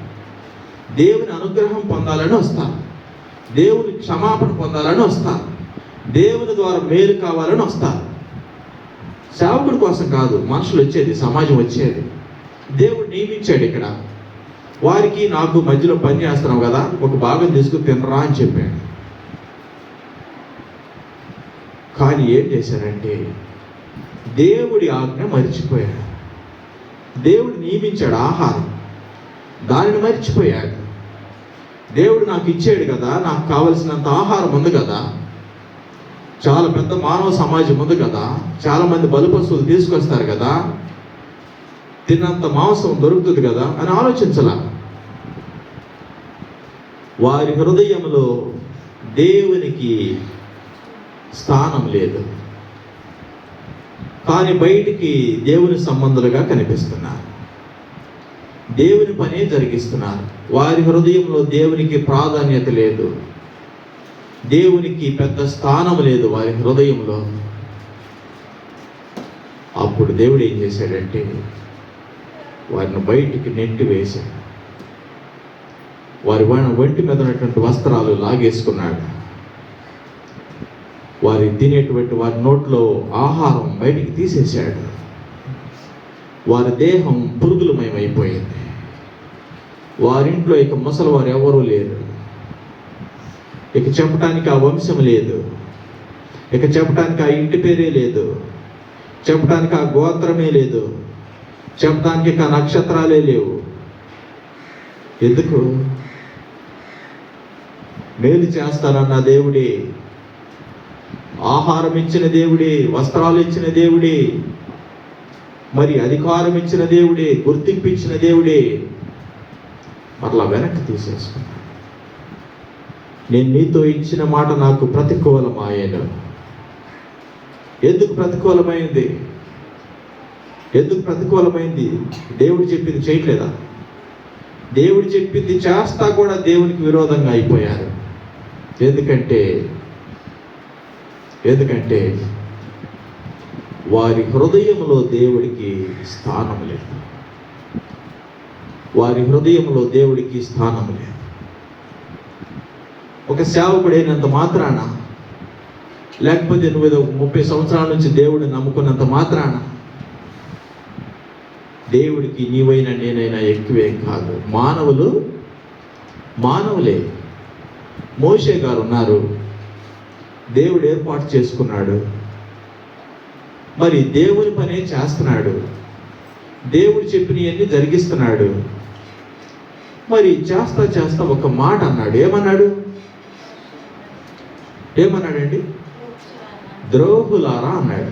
దేవుని అనుగ్రహం పొందాలని వస్తారు. దేవుని క్షమాపణ పొందాలని వస్తారు. దేవుని ద్వారా మేలు కావాలని వస్తారు. సేవకుడి కోసం కాదు మనుషులు వచ్చేది, సమాజం వచ్చేది. దేవుడు నియమించాడు. ఇక్కడ వారికి నాకు మధ్యలో పని చేస్తున్నాం కదా, ఒక భాగం తీసుకుని తినరా అని చెప్పాడు. కానీ ఏం చేశారంటే దేవుడి ఆజ్ఞ మర్చిపోయాడు. దేవుడు నియమించాడు ఆహారం, దానిని మర్చిపోయాడు. దేవుడు నాకు ఇచ్చాడు కదా, నాకు కావలసినంత ఆహారం ఉంది కదా, చాలా పెద్ద మానవ సమాజం ఉంది కదా, చాలా మంది బలిపశువులు తీసుకొస్తారు కదా, తిన్నంత మాంసం దొరుకుతుంది కదా అని ఆలోచించాల. వారి హృదయంలో దేవునికి స్థానం లేదు, కానీ బయటికి దేవుని సంబంధులుగా కనిపిస్తున్నారు, దేవుని పనే జరిగిస్తున్నారు. వారి హృదయంలో దేవునికి ప్రాధాన్యత లేదు, దేవునికి పెద్ద స్థానం లేదు వారి హృదయంలో. అప్పుడు దేవుడు ఏం చేశాడంటే వారిని బయటికి నెట్టి వేశాడు. వారి ఒంటి మీద ఉన్నటువంటి వస్త్రాలు లాగేసుకున్నాడు. వారి తినేటువంటి వారి నోట్లో ఆహారం బయటికి తీసేశాడు. వారి దేహం పురుగులమయమైపోయింది. వారింట్లో ఇక ముసలి వారు ఎవరూ లేరు. ఇక చెప్పడానికి ఆ వంశం లేదు, ఇక చెప్పడానికి ఆ ఇంటి పేరే లేదు, చెప్పడానికి ఆ గోత్రమే లేదు, చెప్పడానికి ఇక నక్షత్రాలే లేవు. ఎందుకు? మేలు చేస్తానన్న దేవుడే, ఆహారం ఇచ్చిన దేవుడే, వస్త్రాలు ఇచ్చిన దేవుడే, మరి అధికారం ఇచ్చిన దేవుడే, గుర్తింపు ఇచ్చిన దేవుడే మరలా వెనక్కి తీసేసుకున్నాడు. నేను నీతో ఇచ్చిన మాట నాకు ప్రతికూలమాయను. ఎందుకు ప్రతికూలమైంది? ఎందుకు ప్రతికూలమైంది? దేవుడు చెప్పింది చేయట్లేదా? దేవుడు చెప్పింది చేస్తా కూడా దేవునికి విరోధంగా అయిపోయారు. ఎందుకంటే వారి హృదయంలో దేవుడికి స్థానం లేదు. వారి హృదయంలో దేవుడికి స్థానం లేదు. ఒక సేవకుడైనంత మాత్రాన, లేకపోతే నువ్వు ఏదో 30 సంవత్సరాల నుంచి దేవుడిని నమ్ముకున్నంత మాత్రాన దేవుడికి నీవైనా నేనైనా ఎక్కువేం కాదు. మానవులే. మోషే గారు ఉన్నారు, దేవుడు ఏర్పాటు చేసుకున్నాడు, మరి దేవుని పనే చేస్తున్నాడు, దేవుడు చెప్పినవన్నీ జరిగిస్తున్నాడు. మరి చేస్తా ఒక మాట అన్నాడు. ఏమన్నాడండి? ద్రోహులారా అన్నాడు.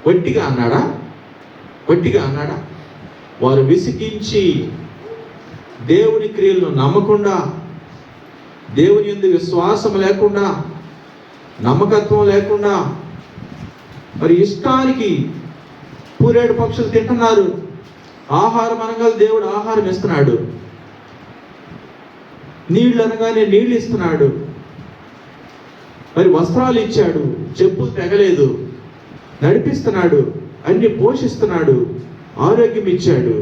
వట్టిగా అన్నాడా? వారు విసిగించి దేవుని క్రియలను నమ్మకుండా, దేవుని యందు విశ్వాసం లేకుండా, నమ్మకత్వం లేకుండా, మరి ఇష్టానికి పూరేడు పక్షులు తింటున్నారు. ఆహారం అనగా దేవుడు ఆహారం ఇస్తున్నాడు, నీళ్ళు అనగానే నీళ్ళు ఇస్తున్నాడు, మరి వస్త్రాలు ఇచ్చాడు, చెప్పులు తెగలేదు, నడిపిస్తున్నాడు, అన్ని పోషిస్తున్నాడు, ఆరోగ్యం ఇచ్చాడు.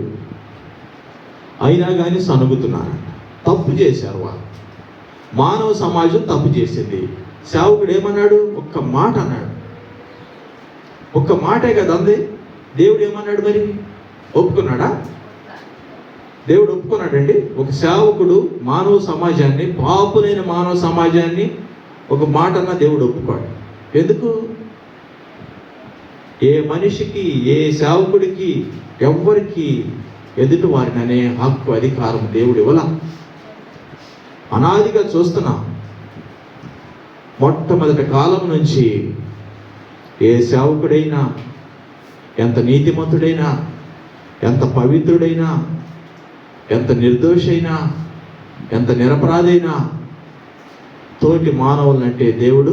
అయినా కానీ సనుగుతున్నారు. తప్పు చేశారు వారు. మానవ సమాజం తప్పు చేసింది. సేవకుడు ఏమన్నాడు? ఒక్క మాట అన్నాడు. ఒక్క మాటే కదా అంది. దేవుడు ఏమన్నాడు? మరి ఒప్పుకున్నాడా? దేవుడు ఒప్పుకున్నాడండి? ఒక సేవకుడు మానవ సమాజాన్ని, పాపులైన మానవ సమాజాన్ని ఒక మాట అన్నా దేవుడు ఒప్పుకోడు. ఎందుకు? ఏ మనిషికి, ఏ సేవకుడికి, ఎవ్వరికి ఎదుటి వారిని అనే హక్కు, అధికారం దేవుడు ఇవ్వలా. అనాదిగా చూస్తున్నాం. మొట్టమొదటి కాలం నుంచి ఏ సేవకుడైనా, ఎంత నీతిమంతుడైనా, ఎంత పవిత్రుడైనా, ఎంత నిర్దోషైనా, ఎంత నిరపరాధైనా, తోటి మానవులంటే దేవుడు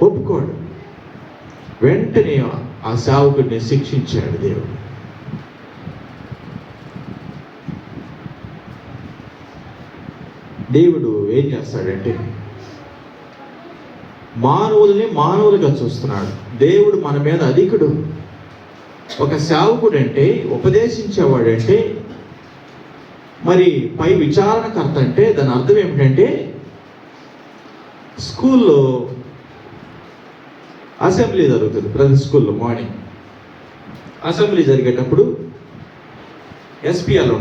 ఒప్పుకోడు. వెంటనే ఆ సేవకుడిని శిక్షించాడు దేవుడు. దేవుడు ఏం చేస్తాడంటే మానవుల్ని మానవులుగా చూస్తున్నాడు. దేవుడు మన మీద అధికుడు. ఒక సేవకుడు అంటే, ఉపదేశించేవాడంటే, మరి పై విచారణకర్త అంటే దాని అర్థం ఏమిటంటే, స్కూల్లో అసెంబ్లీ జరుగుతుంది. ప్రతి స్కూల్లో మార్నింగ్ అసెంబ్లీ జరిగేటప్పుడు ఎస్పీఎల్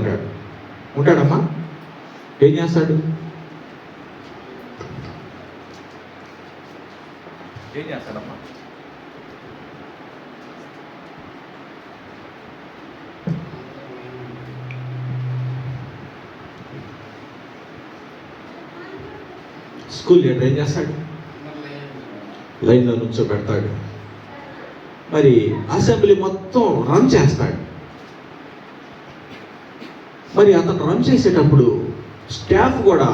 ఉంటాడమ్మా. ఏం చేస్తాడు? స్కూల్ లీడర్ ఏం చేస్తాడు? లైన్లో నుంచోబెడతాడు. మరి అసెంబ్లీ మొత్తం రన్ చేస్తాడు. మరి అతను రన్ చేసేటప్పుడు స్టాఫ్ కూడా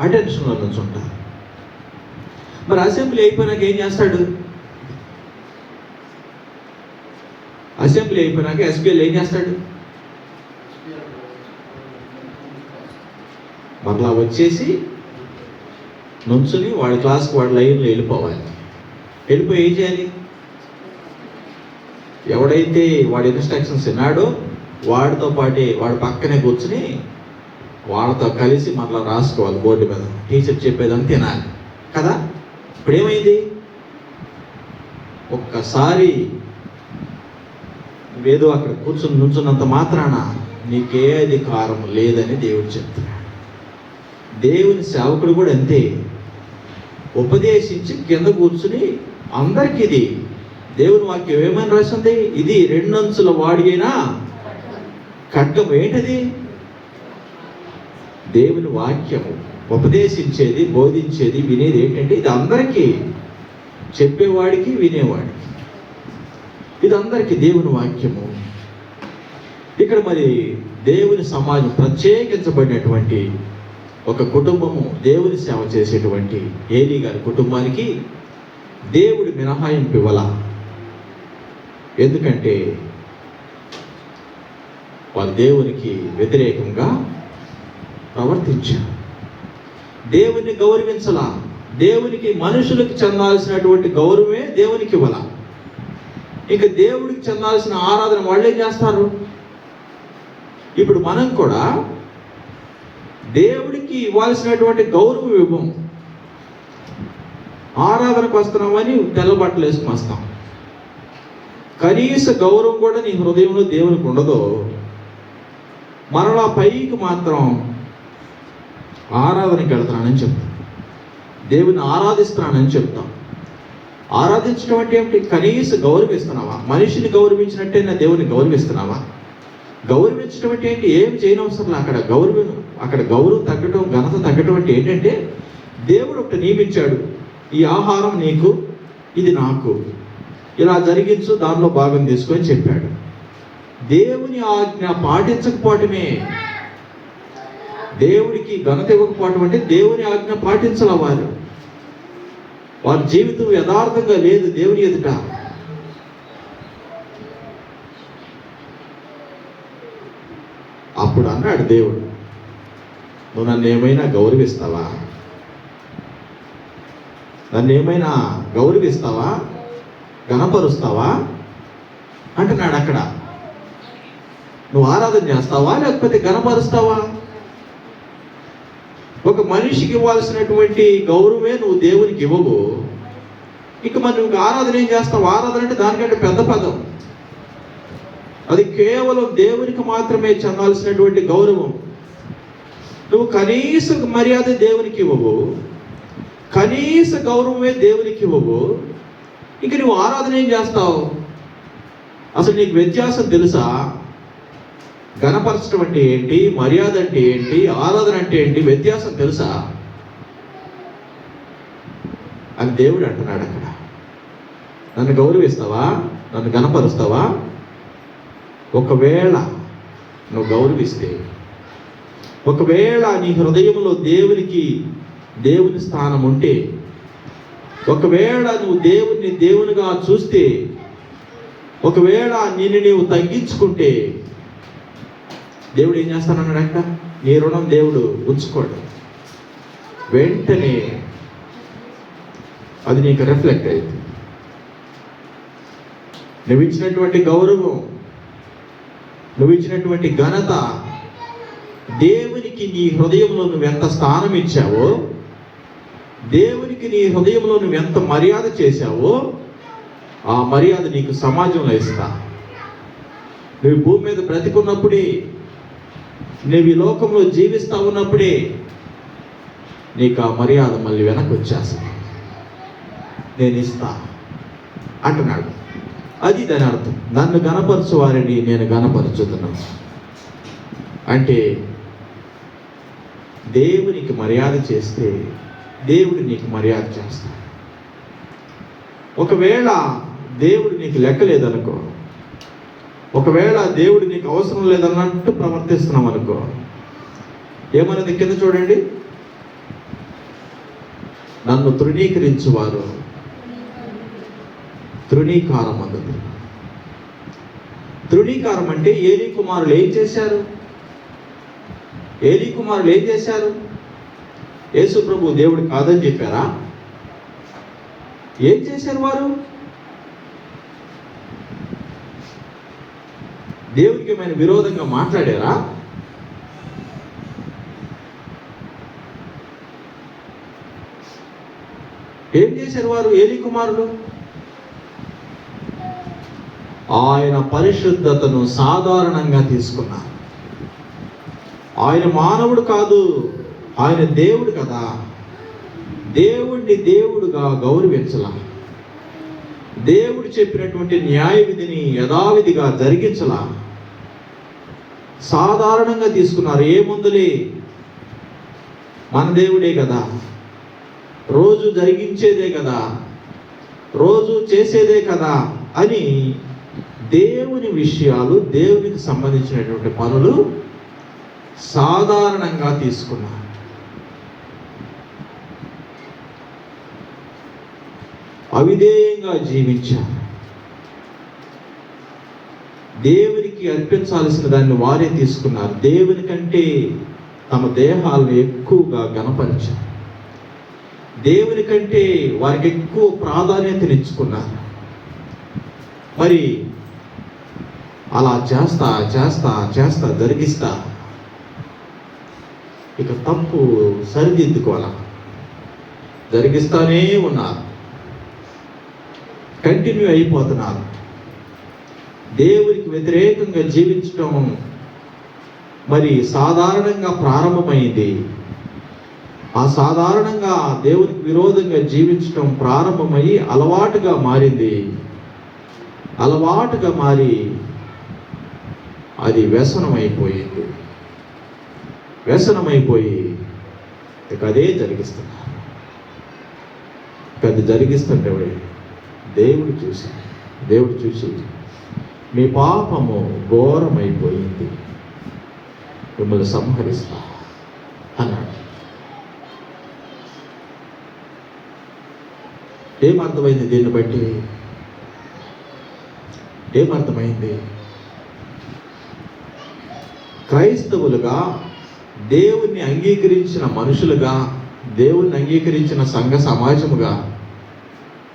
అటెన్షన్లో నుంచి ఉంటారు. మరి అసెంబ్లీ అయిపోయినాక ఏం చేస్తాడు? అసెంబ్లీ అయిపోయినాక ఎస్పీఎల్ ఏం చేస్తాడు? మరలా వచ్చేసి నుంచుని వాడి క్లాస్కి వాడి లైన్లో వెళ్ళిపోవాలి. వెళ్ళిపోయి ఏం చేయాలి? ఎవడైతే వాడి ఇన్స్ట్రక్షన్స్ విన్నాడో వాడితో పాటే వాడి పక్కనే కూర్చుని వాళ్ళతో కలిసి మరలా రాసుకోవాలి బోర్డు మీద. టీచర్ చెప్పేదని తినాలి కదా. ఇప్పుడు ఏమైంది? ఒక్కసారి ఏదో అక్కడ కూర్చుని నుంచున్నంత మాత్రాన నీకే అధికారం లేదని దేవుడు చెప్తున్నాడు. దేవుని సేవకుడు కూడా అంతే. ఉపదేశించి కింద కూర్చుని అందరికీ ఇది దేవుని వాక్యం ఏమని రాసింది? ఇది 2 అంచుల వాడి అయినా ఖడ్గం. ఏంటది? దేవుని వాక్యము ఉపదేశించేది, బోధించేది, వినేది ఏంటంటే ఇది అందరికీ, చెప్పేవాడికి వినేవాడికి, ఇది అందరికీ దేవుని వాక్యము. ఇక్కడ మరి దేవుని సమాజం ప్రత్యేకించబడినటువంటి ఒక కుటుంబము, దేవుని సేవ చేసేటువంటి ఏలీ గారి కుటుంబానికి దేవుడి మినహాయింపు ఇవ్వాల. ఎందుకంటే వాళ్ళు దేవునికి వ్యతిరేకంగా ప్రవర్తించారు. దేవుని గౌరవించాల. దేవునికి మనుషులకు చెందాల్సినటువంటి గౌరవమే దేవునికి ఇవ్వాల. ఇక దేవుడికి చెందాల్సిన ఆరాధన వాళ్ళే చేస్తారు. ఇప్పుడు మనం కూడా దేవుడికి ఇవ్వాల్సినటువంటి గౌరవం ఇవ్వం. ఆరాధనకు వస్తున్నామని తెల్ల బట్టలు వేసుకుని వస్తాం. కనీస గౌరవం కూడా నీ హృదయంలో దేవునికి ఉండదో, మరలా పైకి మాత్రం ఆరాధనకి వెళ్తున్నానని చెప్తాం, దేవుని ఆరాధిస్తున్నానని చెప్తాం. ఆరాధించడం అంటే ఏమిటి? కనీస గౌరవిస్తున్నావా? మనిషిని గౌరవించినట్టే నా దేవుని గౌరవిస్తున్నావా? గౌరవించడం అంటే ఏంటి? ఏమి చేయనవసరం. అక్కడ గౌరవం తగ్గటం, ఘనత తగ్గటం అంటే ఏంటంటే దేవుడు ఒకటి నియమించాడు. ఈ ఆహారం నీకు, ఇది నాకు, ఇలా జరిగించు, దానిలో భాగం తీసుకొని చెప్పాడు. దేవుని ఆజ్ఞ పాటించకపోవటమే. దేవుడికి ఘనత ఇవ్వకపోవటం అంటే దేవుని ఆజ్ఞ పాటించాల. వారి జీవితం యథార్థంగా లేదు దేవుని ఎదుట. అప్పుడు అన్నాడు దేవుడు, నువ్వు నన్ను ఏమైనా గౌరవిస్తావా? నన్ను ఏమైనా గౌరవిస్తావా? గణపరుస్తావా అంటున్నాడు. అక్కడ నువ్వు ఆరాధన చేస్తావా లేకపోతే గణపరుస్తావా? ఒక మనిషికి ఇవ్వాల్సినటువంటి గౌరవమే నువ్వు దేవునికి ఇవ్వవు. ఇక మరి నువ్వు ఆరాధన ఏం చేస్తావు? ఆరాధన అంటే దానికంటే పెద్ద పదం. అది కేవలం దేవునికి మాత్రమే చెందాల్సినటువంటి గౌరవం. నువ్వు కనీస మర్యాద దేవునికి ఇవ్వవు, కనీస గౌరవమే దేవునికి ఇవ్వవు. ఇంక నువ్వు ఆరాధన ఏం చేస్తావు? అసలు నీకు వ్యత్యాసం తెలుసా? గణపరచడం అంటే ఏంటి, మర్యాద అంటే ఏంటి, ఆరాధన అంటే ఏంటి, వ్యత్యాసం తెలుసా అని దేవుడు అంటున్నాడు. అక్కడ నన్ను గౌరవిస్తావా? నన్ను గణపరుస్తావా? ఒకవేళ నువ్వు గౌరవిస్తే, ఒకవేళ నీ హృదయంలో దేవుని స్థానం ఉంటే, ఒకవేళ నువ్వు దేవుణ్ణి దేవునిగా చూస్తే, ఒకవేళ నిన్ను నీవు తగ్గించుకుంటే, దేవుడు ఏం చేస్తానన్నాడంట? నీ రుణం దేవుడు ఉంచుకోడు. వెంటనే అది నీకు రిఫ్లెక్ట్ అయింది. నువ్వు ఇచ్చినటువంటి గౌరవం, నువ్వు ఇచ్చినటువంటి ఘనత, దేవునికి నీ హృదయంలో నువ్వు ఎంత స్థానం ఇచ్చావో, దేవునికి నీ హృదయంలో నువ్వు ఎంత మర్యాద చేశావో, ఆ మర్యాద నీకు సమాజంలో ఇస్తా. నువ్వు భూమి మీద బ్రతికున్నప్పుడే, నువ్వు ఈ లోకంలో జీవిస్తా ఉన్నప్పుడే నీకు ఆ మర్యాద మళ్ళీ వెనక్కి వచ్చేస్తా, నేను ఇస్తా అంటున్నాడు. అది దాని అర్థం. నన్ను గణపరచు వారిని నేను గణపరచుతున్నాను అంటే, దేవునికి మర్యాద చేస్తే దేవుడు నీకు మర్యాద చేస్తాడు. ఒకవేళ దేవుడు నీకు లెక్క లేదనుకో, ఒకవేళ దేవుడు నీకు అవసరం లేదన్నట్టు ప్రవర్తిస్తున్నాం అనుకో, ఏమన్నది కింద చూడండి, నన్ను తృణీకరించువారు తృణీకారం అన్నది. తృణీకారం అంటే ఏలీ కుమారులు ఏం చేశారు? ఏలీ కుమారులు ఏం చేశారు? యేసు ప్రభు దేవుడు కాదని చెప్పారా? ఏం చేశారు వారు? దేవుడికి ఏమైనా విరోధంగా మాట్లాడారా? ఏం చేశారు వారు? ఏలీ కుమారులు ఆయన పరిశుద్ధతను సాధారణంగా తీసుకున్నారు. ఆయన మానవుడు కాదు, ఆయన దేవుడు కదా. దేవుడిని దేవుడుగా గౌరవించలా, దేవుడు చెప్పినటువంటి న్యాయ విధిని యథావిధిగా జరిగించలా, సాధారణంగా తీసుకున్నారు. ఏముందులే, మన దేవుడే కదా, రోజు జరిగించేదే కదా, రోజు చేసేదే కదా అని దేవుని విషయాలు, దేవునికి సంబంధించినటువంటి పనులు సాధారణంగా తీసుకున్నారు. అవిధేయంగా జీవించారు. దేవునికి అర్పించాల్సిన దాన్ని వారే తీసుకున్నారు. దేవుని కంటే తమ దేహాలను ఎక్కువగా గణపరిచారు. దేవుని కంటే వారికి ఎక్కువ ప్రాధాన్యతనిచ్చుకున్నారు. మరి అలా చేస్తా జరిగిస్తా ఇక తప్పు సరిదిద్దుకోవాలా, జరిగిస్తానే ఉన్నారు, కంటిన్యూ అయిపోతున్నారు. దేవునికి వ్యతిరేకంగా జీవించడం మరి సాధారణంగా ప్రారంభమైంది. ఆ సాధారణంగా దేవునికి విరోధంగా జీవించడం ప్రారంభమయ్యి అలవాటుగా మారింది. అలవాటుగా మారి అది వ్యసనమైపోయింది. వ్యసనమైపోయి ఇక అదే జరిగిస్తున్నారు. అది జరిగిస్తుంటే దేవుడు చూసి మీ పాపము ఘోరమైపోయింది, మిమ్మల్ని సంహరిస్తా అన్నాడు. ఏమర్థమైంది? దీన్ని బట్టి ఏమర్థమైంది? క్రైస్తవులుగా, దేవుణ్ణి అంగీకరించిన మనుషులుగా, దేవుణ్ణి అంగీకరించిన సంఘ సమాజముగా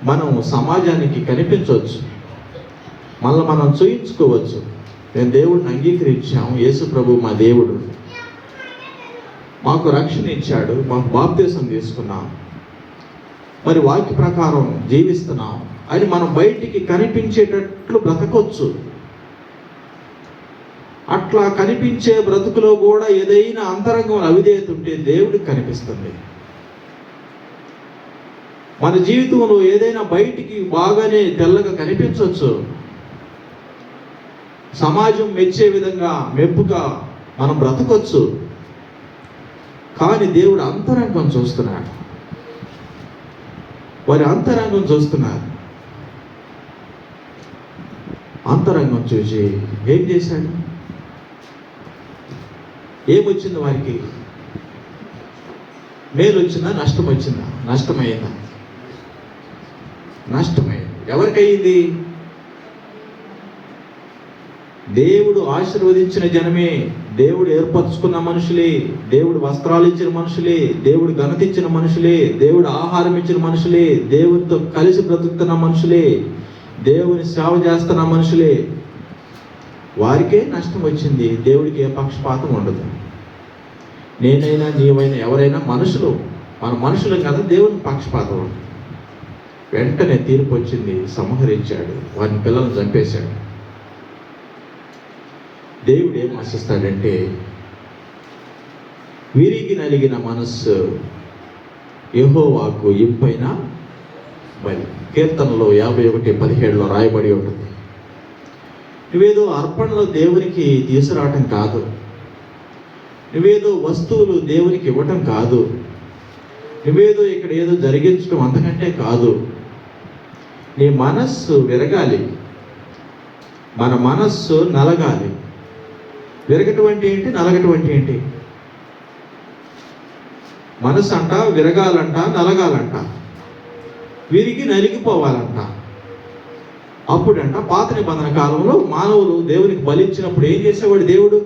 మనం సమాజానికి కనిపించవచ్చు, మనం చూయించుకోవచ్చు. నేను దేవుడిని అంగీకరించాము, యేసు ప్రభు మా దేవుడు, మాకు రక్షణ ఇచ్చాడు, మాకు బాప్తీసం తీసుకున్నాం, మరి వాక్య ప్రకారం జీవిస్తున్నాం అని మనం బయటికి కనిపించేటట్లు బ్రతకొచ్చు. అట్లా కనిపించే బ్రతుకులో కూడా ఏదైనా అంతరంగం అవిధేయత ఉంటే దేవుడికి కనిపిస్తుంది. మన జీవితంలో ఏదైనా బయటికి బాగానే తెల్లగా కనిపించవచ్చు, సమాజం మెచ్చే విధంగా మెప్పుగా మనం బ్రతకొచ్చు. కానీ దేవుడు అంతరంగం చూస్తున్నాడు. వారి అంతరంగం చూస్తున్నారు. అంతరంగం చూసి ఏం చేశాడు? ఏమొచ్చింది వారికి? మేలు వచ్చిందా? నష్టం వచ్చిందా? నష్టమైందా? నష్టమైంది. ఎవరికయింది? దేవుడు ఆశీర్వదించిన జనమే, దేవుడు ఏర్పరచుకున్న మనుషులే, దేవుడు వస్త్రాలు ఇచ్చిన మనుషులే, దేవుడు ఘనత ఇచ్చిన మనుషులే, దేవుడు ఆహారం ఇచ్చిన మనుషులే, దేవుడితో కలిసి బ్రతుకుతున్న మనుషులే, దేవుని సేవ చేస్తున్న మనుషులే. వారికే నష్టం వచ్చింది. దేవుడికి ఏ పక్షపాతం ఉండదు. నేనైనా, నీవైనా, ఎవరైనా మనుషులు, మన మనుషులు కదా, దేవుని పక్షపాతం ఉండదు. వెంటనే తీర్పు వచ్చింది, సంహరించాడు, వారిని పిల్లలను చంపేశాడు. దేవుడు ఏం ఆశిస్తాడంటే విరిగి నలిగిన మనస్సు యెహోవాకు ఇంపైన బలి. కీర్తనలో 51:17 రాయబడి ఉంటుంది. నువ్వేదో అర్పణలో దేవునికి తీసుకురావటం కాదు, నువ్వేదో వస్తువులు దేవునికి ఇవ్వటం కాదు, నువ్వేదో ఇక్కడ ఏదో జరిగించడం అంతకంటే కాదు. నీ మనస్సు విరగాలి, మన మనస్సు నలగాలి. విరగటం అంటే ఏంటి? నలగటం అంటే ఏంటి? మనసు అంట విరగాలంట, నలగాలంట, విరిగి నలిగిపోవాలంట. అప్పుడంట పాత నిబంధన కాలంలో మానవులు దేవునికి బలిచ్చినప్పుడు ఏం చేసేవాడు దేవుడు?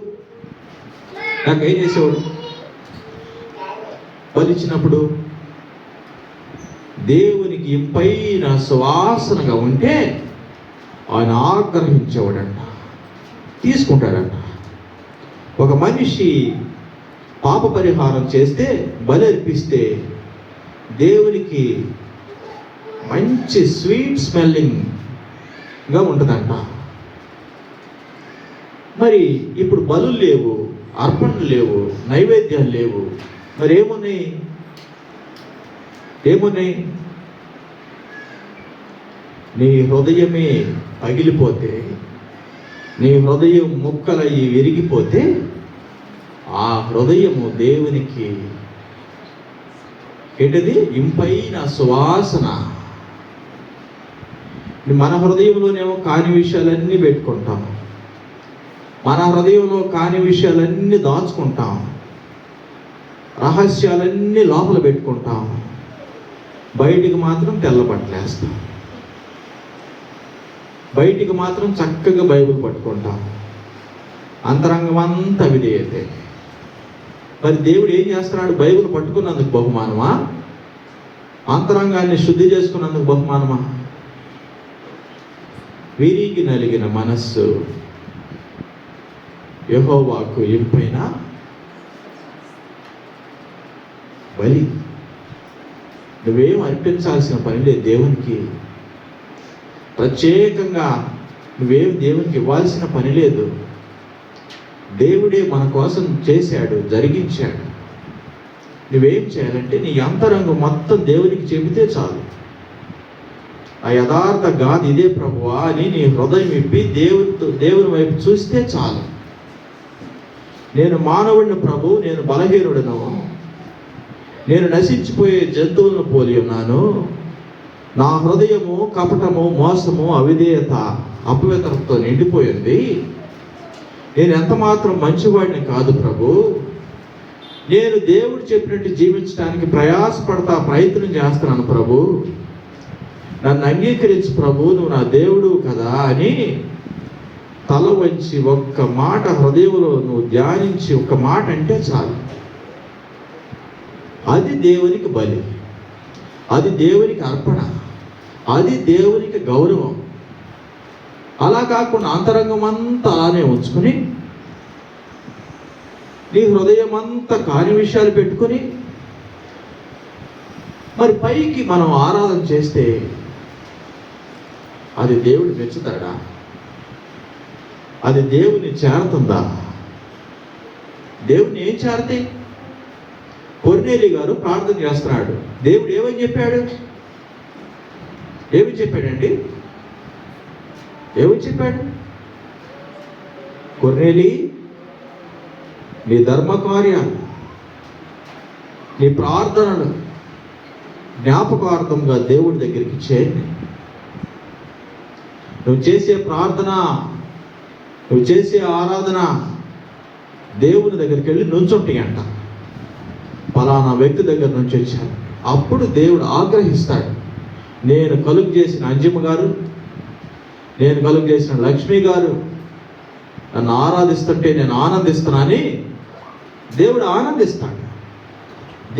ఏం చేసేవాడు? బలిచ్చినప్పుడు దేవునికి ఇంపైన సువాసనగా ఉంటే ఆయన ఆగ్రహించేవాడంట, తీసుకుంటాడంట. ఒక మనిషి పాప పరిహారం చేస్తే, బలి అర్పిస్తే దేవునికి మంచి స్వీట్ స్మెల్లింగ్గా ఉంటుందంట. మరి ఇప్పుడు బలులు లేవు, అర్పణలు లేవు, నైవేద్యాలు లేవు. మరి ఏమున్నాయి? నీ హృదయమే పగిలిపోతే, నీ హృదయం ముక్కలయ్యి విరిగిపోతే, ఆ హృదయము దేవునికి ఏంటది? ఇంపైన సువాసన. మన హృదయంలోనేమో కాని విషయాలన్నీ పెట్టుకుంటాం, మన హృదయంలో కాని విషయాలన్నీ దాచుకుంటాం, రహస్యాలన్నీ లోపల పెట్టుకుంటాం, బయటికి మాత్రం తెల్లబట్టలేస్తాం, బయటికి మాత్రం చక్కగా బైబిల్ పట్టుకుంటాం, అంతరంగం అంతా విధేయతే. మరి దేవుడు ఏం చేస్తున్నాడు? బైబిల్ పట్టుకున్నందుకు బహుమానమా? అంతరంగాన్ని శుద్ధి చేసుకున్నందుకు బహుమానమా? విరిగి నలిగిన మనస్సు యెహోవాకు ఇంపైన బలి. నువ్వేం అర్పించాల్సిన పని లేదు దేవునికి. ప్రత్యేకంగా నువ్వేం దేవునికి ఇవ్వాల్సిన పని లేదు. దేవుడే మన కోసం చేశాడు, జరిగించాడు. నువ్వేం చేయాలంటే నీ అంతరంగం మొత్తం దేవునికి చెబితే చాలు. ఆ యథార్థ గాథ ఇదే ప్రభువా అని నీ హృదయం ఇప్పి దేవుని వైపు చూస్తే చాలు. నేను మానవుడిని ప్రభు, నేను బలహీనుడను, నేను నశించిపోయే జంతువులను పోలి ఉన్నాను, నా హృదయము కపటము, మోసము, అవిధేయత, అపవిత్రతతో నిండిపోయింది, నేను ఎంత మాత్రం మంచివాడిని కాదు ప్రభు, నేను దేవుడు చెప్పినట్టు జీవించడానికి ప్రయత్నం చేస్తున్నాను ప్రభు, నన్ను అంగీకరించు ప్రభు, నువ్వు నా దేవుడు కదా అని తల వంచి ఒక్క మాట హృదయంలో నువ్వు ధ్యానించి ఒక్క మాట అంటే చాలు. అది దేవునికి బలి, అది దేవునికి అర్పణ, అది దేవునికి గౌరవం. అలా కాకుండా అంతరంగం అంతా అలానే ఉంచుకొని, నీ హృదయం అంతా కాని విషయాలు పెట్టుకొని, మరి పైకి మనం ఆరాధన చేస్తే అది దేవుడు మెచ్చుతాడా? అది దేవుని చేరుతుందా? దేవుని ఏం చేరతాయి? కొర్నేలి గారు ప్రార్థన చేస్తున్నాడు. దేవుడు ఏమని చెప్పాడు? ఏమి చెప్పాడండి? ఏమని చెప్పాడు? కొర్నేలి, నీ ధర్మకార్యాలు, నీ ప్రార్థనలు జ్ఞాపకార్థంగా దేవుడి దగ్గరికి చేయండి. నువ్వు చేసే ప్రార్థన, నువ్వు చేసే ఆరాధన దేవుని దగ్గరికి వెళ్ళి నుంచుంటాయి అంట. ఫలానా వ్యక్తి దగ్గర నుంచి వచ్చాను. అప్పుడు దేవుడు ఆగ్రహిస్తాడు. నేను కలుగు చేసిన అంజమ్మ గారు, నేను కలుగు చేసిన లక్ష్మి గారు నన్ను ఆరాధిస్తుంటే నేను ఆనందిస్తున్నానని దేవుడు ఆనందిస్తాడు.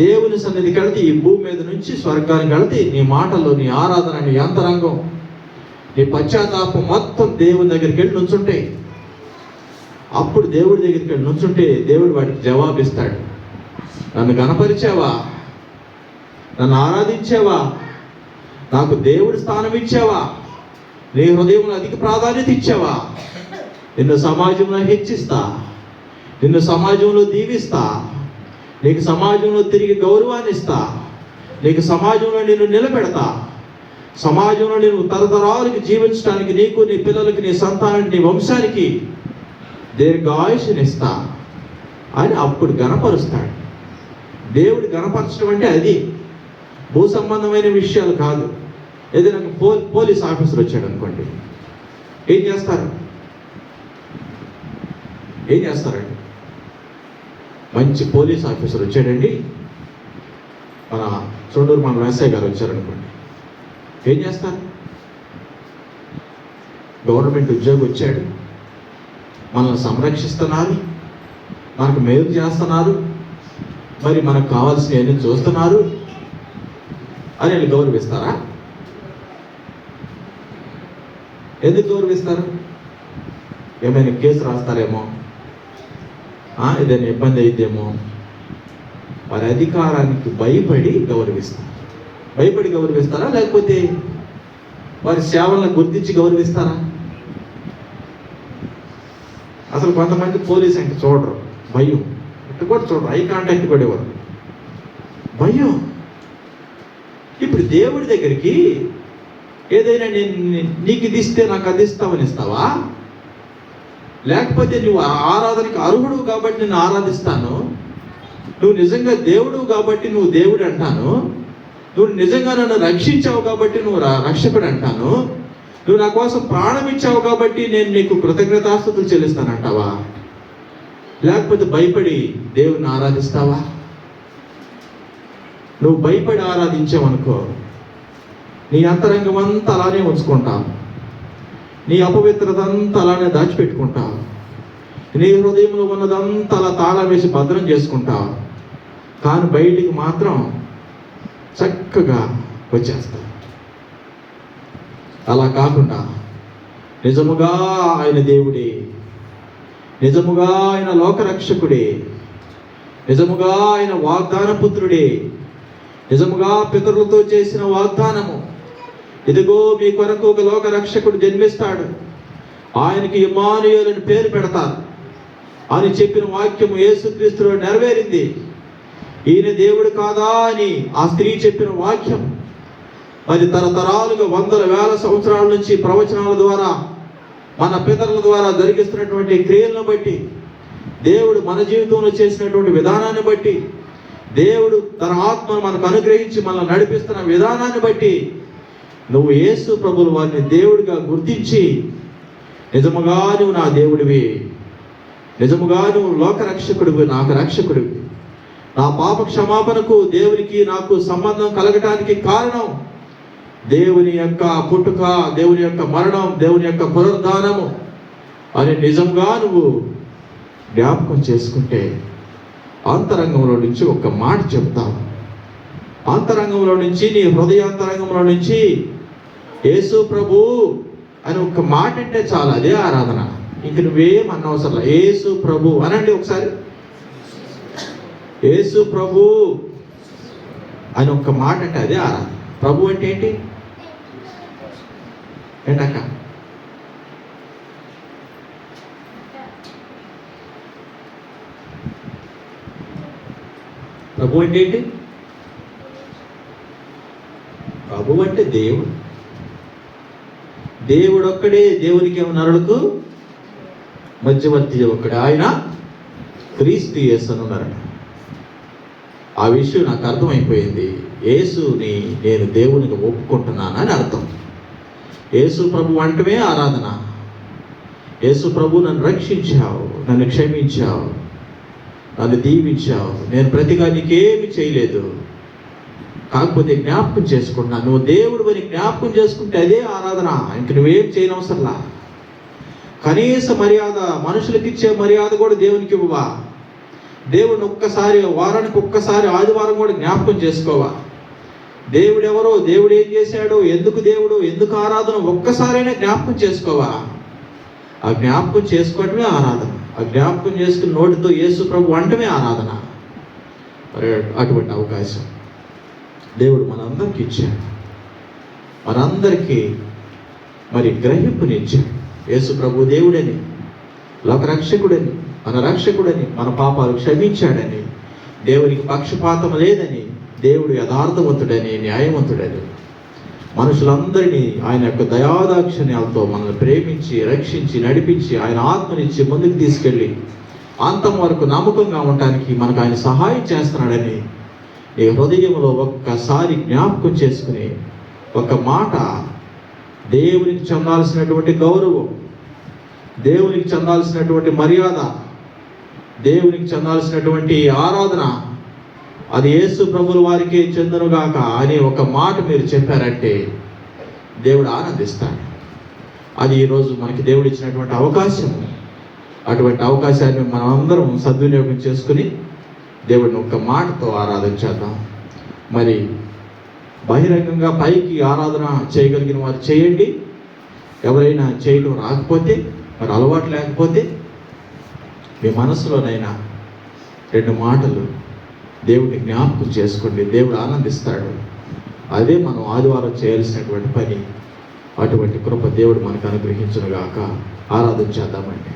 దేవుని సన్నిధికి వెళితే, ఈ భూమి మీద నుంచి స్వర్గానికి వెళితే, నీ మాటల్లో, నీ ఆరాధన, నీ అంతరంగం, నీ పశ్చాత్తాపం మొత్తం దేవుని దగ్గరికి వెళ్ళి నుంచుంటాయి. అప్పుడు దేవుడి దగ్గరికి వెళ్ళి నుంచుంటే దేవుడు వాటికి జవాబిస్తాడు. నన్ను గణపరిచావా? నన్ను ఆరాధించావా? నాకు దేవుడి స్థానం ఇచ్చావా? నీ హృదయంలో అధిక ప్రాధాన్యత ఇచ్చావా? నిన్ను సమాజంలో హెచ్చిస్తా, నిన్ను సమాజంలో దీవిస్తా, నీకు సమాజంలో తిరిగి గౌరవాన్ని ఇస్తా, నీకు సమాజంలో నిన్ను నిలబెడతా, సమాజంలో నేను తరతరాలకి జీవించడానికి, నీకు, నీ పిల్లలకి, నీ సంతానానికి, నీ వంశానికి దీర్ఘాయుషునిస్తా అని అప్పుడు గణపరుస్తాడు. దేవుడు గణపరచడం అంటే అది భూ సంబంధమైన విషయాలు కాదు. ఏదైనా పోలీస్ ఆఫీసర్ వచ్చాడు అనుకోండి, ఏం చేస్తారు? ఏం చేస్తారండి? మంచి పోలీస్ ఆఫీసర్ వచ్చాడండి, మన చోడూరు మన వ్యవసాయ గారు వచ్చారనుకోండి, ఏం చేస్తారు? గవర్నమెంట్ ఉద్యోగి వచ్చాడు, మనల్ని సంరక్షిస్తున్నారు, మనకు మేలు చేస్తున్నారు, మరి మనకు కావాల్సినవన్నీ చూస్తున్నారు అని వీళ్ళు గౌరవిస్తారా? ఎందుకు గౌరవిస్తారు? ఏమైనా కేసు రాస్తారేమో, ఏదైనా ఇబ్బంది అయితేమో, వారి అధికారానికి భయపడి గౌరవిస్తారు. భయపడి గౌరవిస్తారా, లేకపోతే వారి సేవలను గుర్తించి గౌరవిస్తారా? అసలు కొంతమంది పోలీసు అంటే చూడరు, భయం. ఇట్లా కూడా చూడరు, ఐ కాంటాక్ట్ పడేవారు, భయం. ఇప్పుడు దేవుడి దగ్గరికి ఏదైనా నీకు ఇది ఇస్తే నాకు అది ఇస్తావని ఇస్తావా? లేకపోతే నువ్వు ఆరాధనకి అర్హుడు కాబట్టి నేను ఆరాధిస్తాను, నువ్వు నిజంగా దేవుడు కాబట్టి నువ్వు దేవుడు అంటాను, నువ్వు నిజంగా నన్ను రక్షించావు కాబట్టి నువ్వు రక్షకుడు అంటాను, నువ్వు నా కోసం ప్రాణం ఇచ్చావు కాబట్టి నేను నీకు కృతజ్ఞతాస్తుతులు చెల్లిస్తానంటావా? లేకపోతే భయపడి దేవుని ఆరాధిస్తావా? నువ్వు భయపడి ఆరాధించావనుకో, నీ అంతరంగం అంతా అలానే ఉంచుకుంటావు, నీ అపవిత్రత అంతా అలానే దాచిపెట్టుకుంటావు, నీ హృదయంలో ఉన్నదంతా అలా తాళం వేసి భద్రం చేసుకుంటావు, కానీ బయటికి మాత్రం చక్కగా వచ్చేస్తావు. అలా కాకుండా నిజముగా ఆయన దేవుడే, నిజముగా ఆయన లోకరక్షకుడే, నిజముగా ఆయన వాగ్దాన పుత్రుడే, నిజముగా పితరులతో చేసిన వాగ్దానము, ఇదిగో మీ కొరకు ఒక లోక రక్షకుడు జన్మిస్తాడు, ఆయనకి ఇమ్మానుయేలు అని పేరు పెడతారు అని చెప్పిన వాక్యము యేసుక్రీస్తులో నెరవేరింది. ఈయన దేవుడు కాదా అని ఆ స్త్రీ చెప్పిన వాక్యం అది తరతరాలుగా వందల వేల సంవత్సరాల నుంచి ప్రవచనాల ద్వారా మన పితరుల ద్వారా జరిగిస్తున్నటువంటి క్రియలను బట్టి, దేవుడు మన జీవితంలో చేసినటువంటి విధానాన్ని బట్టి, దేవుడు తన ఆత్మను మనకు అనుగ్రహించి మనల్ని నడిపిస్తున్న విధానాన్ని బట్టి నువ్వు యేసు ప్రభుల వారిని దేవుడిగా గుర్తించి, నిజముగా నువ్వు నా దేవుడివి, నిజముగా నువ్వు లోకరక్షకుడివి, నాకు రక్షకుడివి, నా పాప క్షమాపణకు దేవునికి నాకు సంబంధం కలగటానికి కారణం దేవుని యొక్క పుట్టుక, దేవుని యొక్క మరణం, దేవుని యొక్క పునరుద్ధానము అని నిజంగా నువ్వు జ్ఞాపకం చేసుకుంటే అంతరంగంలో నుంచి ఒక మాట చెప్తావు. అంతరంగంలో నుంచి, నీ హృదయాంతరంగంలో నుంచి యేసు ప్రభు అని ఒక మాట అంటే చాలు, అదే ఆరాధన. ఇంక నువ్వేం అనవసరం. యేసు ప్రభు అనండి ఒకసారి. యేసు ప్రభు అని ఒక మాట అంటే అదే ఆరాధన. ప్రభు అంటే ఏంటి? ఏంటక్క? ప్రభు అంటే ఏంటి? ప్రభు అంటే దేవుడు. దేవుడు ఒక్కడే, దేవునికి నరులకు మధ్యవర్తి ఒక్కడే, ఆయన క్రీస్తు యేసు అని ఉన్నారట. ఆ విషయం నాకు అర్థమైపోయింది. యేసుని నేను దేవునికి ఒప్పుకుంటున్నానని అర్థం. యేసు ప్రభు అంటమే ఆరాధన. యేసు ప్రభు నన్ను రక్షించావు, నన్ను క్షమించావు, నన్ను దీవించావు, నేను ప్రతిగా నీకేమి చేయలేదు, కాకపోతే జ్ఞాపకం చేసుకున్నా. నువ్వు దేవుడు అని జ్ఞాపకం చేసుకుంటే అదే ఆరాధన. ఇంక నువ్వేం చేయనవసరంలా. కనీస మర్యాద, మనుషులకి ఇచ్చే మర్యాద కూడా దేవునికి ఇవ్వవా? దేవుడిని ఒక్కసారి, వారానికి ఒక్కసారి ఆదివారం కూడా జ్ఞాపకం చేసుకోవా? దేవుడు ఎవరో, దేవుడు ఏం చేశాడో, ఎందుకు దేవుడు, ఎందుకు ఆరాధన ఒక్కసారైనా జ్ఞాపకం చేసుకోవా? ఆ జ్ఞాపకం చేసుకోవటమే ఆరాధన. ఆ జ్ఞాపకం చేసుకుని నోటితో యేసు ప్రభు అంటమే ఆరాధన. మరి అటువంటి అవకాశం దేవుడు మనందరికీ ఇచ్చాడు. మనందరికీ మరి గ్రహింపునిచ్చాడు. యేసు ప్రభు దేవుడని, లోకరక్షకుడని, మన రక్షకుడని, మన పాపాలు క్షమించాడని, దేవునికి పక్షపాతం లేదని, దేవుడు యథార్థవంతుడని, న్యాయవంతుడని, మనుషులందరినీ ఆయన యొక్క దయాదాక్షిణ్యాలతో మనల్ని ప్రేమించి, రక్షించి, నడిపించి, ఆయన ఆత్మనిచ్చి ముందుకు తీసుకెళ్ళి అంతం వరకు నమ్మకంగా ఉండటానికి మనకు ఆయన సహాయం చేస్తున్నాడని నీ హృదయంలో ఒక్కసారి జ్ఞాపకం చేసుకుని, ఒక మాట దేవునికి చెందాల్సినటువంటి గౌరవం, దేవునికి చెందాల్సినటువంటి మర్యాద, దేవునికి చెందాల్సినటువంటి ఆరాధన అది యేసు ప్రభుల వారికి చెందునుగాక అని ఒక మాట మీరు చెప్పారంటే దేవుడు ఆనందిస్తాడు. అది ఈరోజు మనకి దేవుడు ఇచ్చినటువంటి అవకాశం. అటువంటి అవకాశాన్ని మనం అందరం సద్వినియోగం చేసుకుని దేవుడిని ఒక్క మాటతో ఆరాధన చేద్దాం. మరి బహిరంగంగా పైకి ఆరాధన చేయగలిగిన వారు చేయండి. ఎవరైనా చేయడం రాకపోతే, మరి అలవాటు లేకపోతే మీ మనసులోనైనా 2 మాటలు దేవుడిని జ్ఞాపకం చేసుకోండి. దేవుడు ఆనందిస్తాడు. అదే మనం ఆదివారం చేయాల్సినటువంటి పని. అటువంటి కృప దేవుడు మనకు అనుగ్రహించునుగాక. ఆరాధన చేద్దామండి.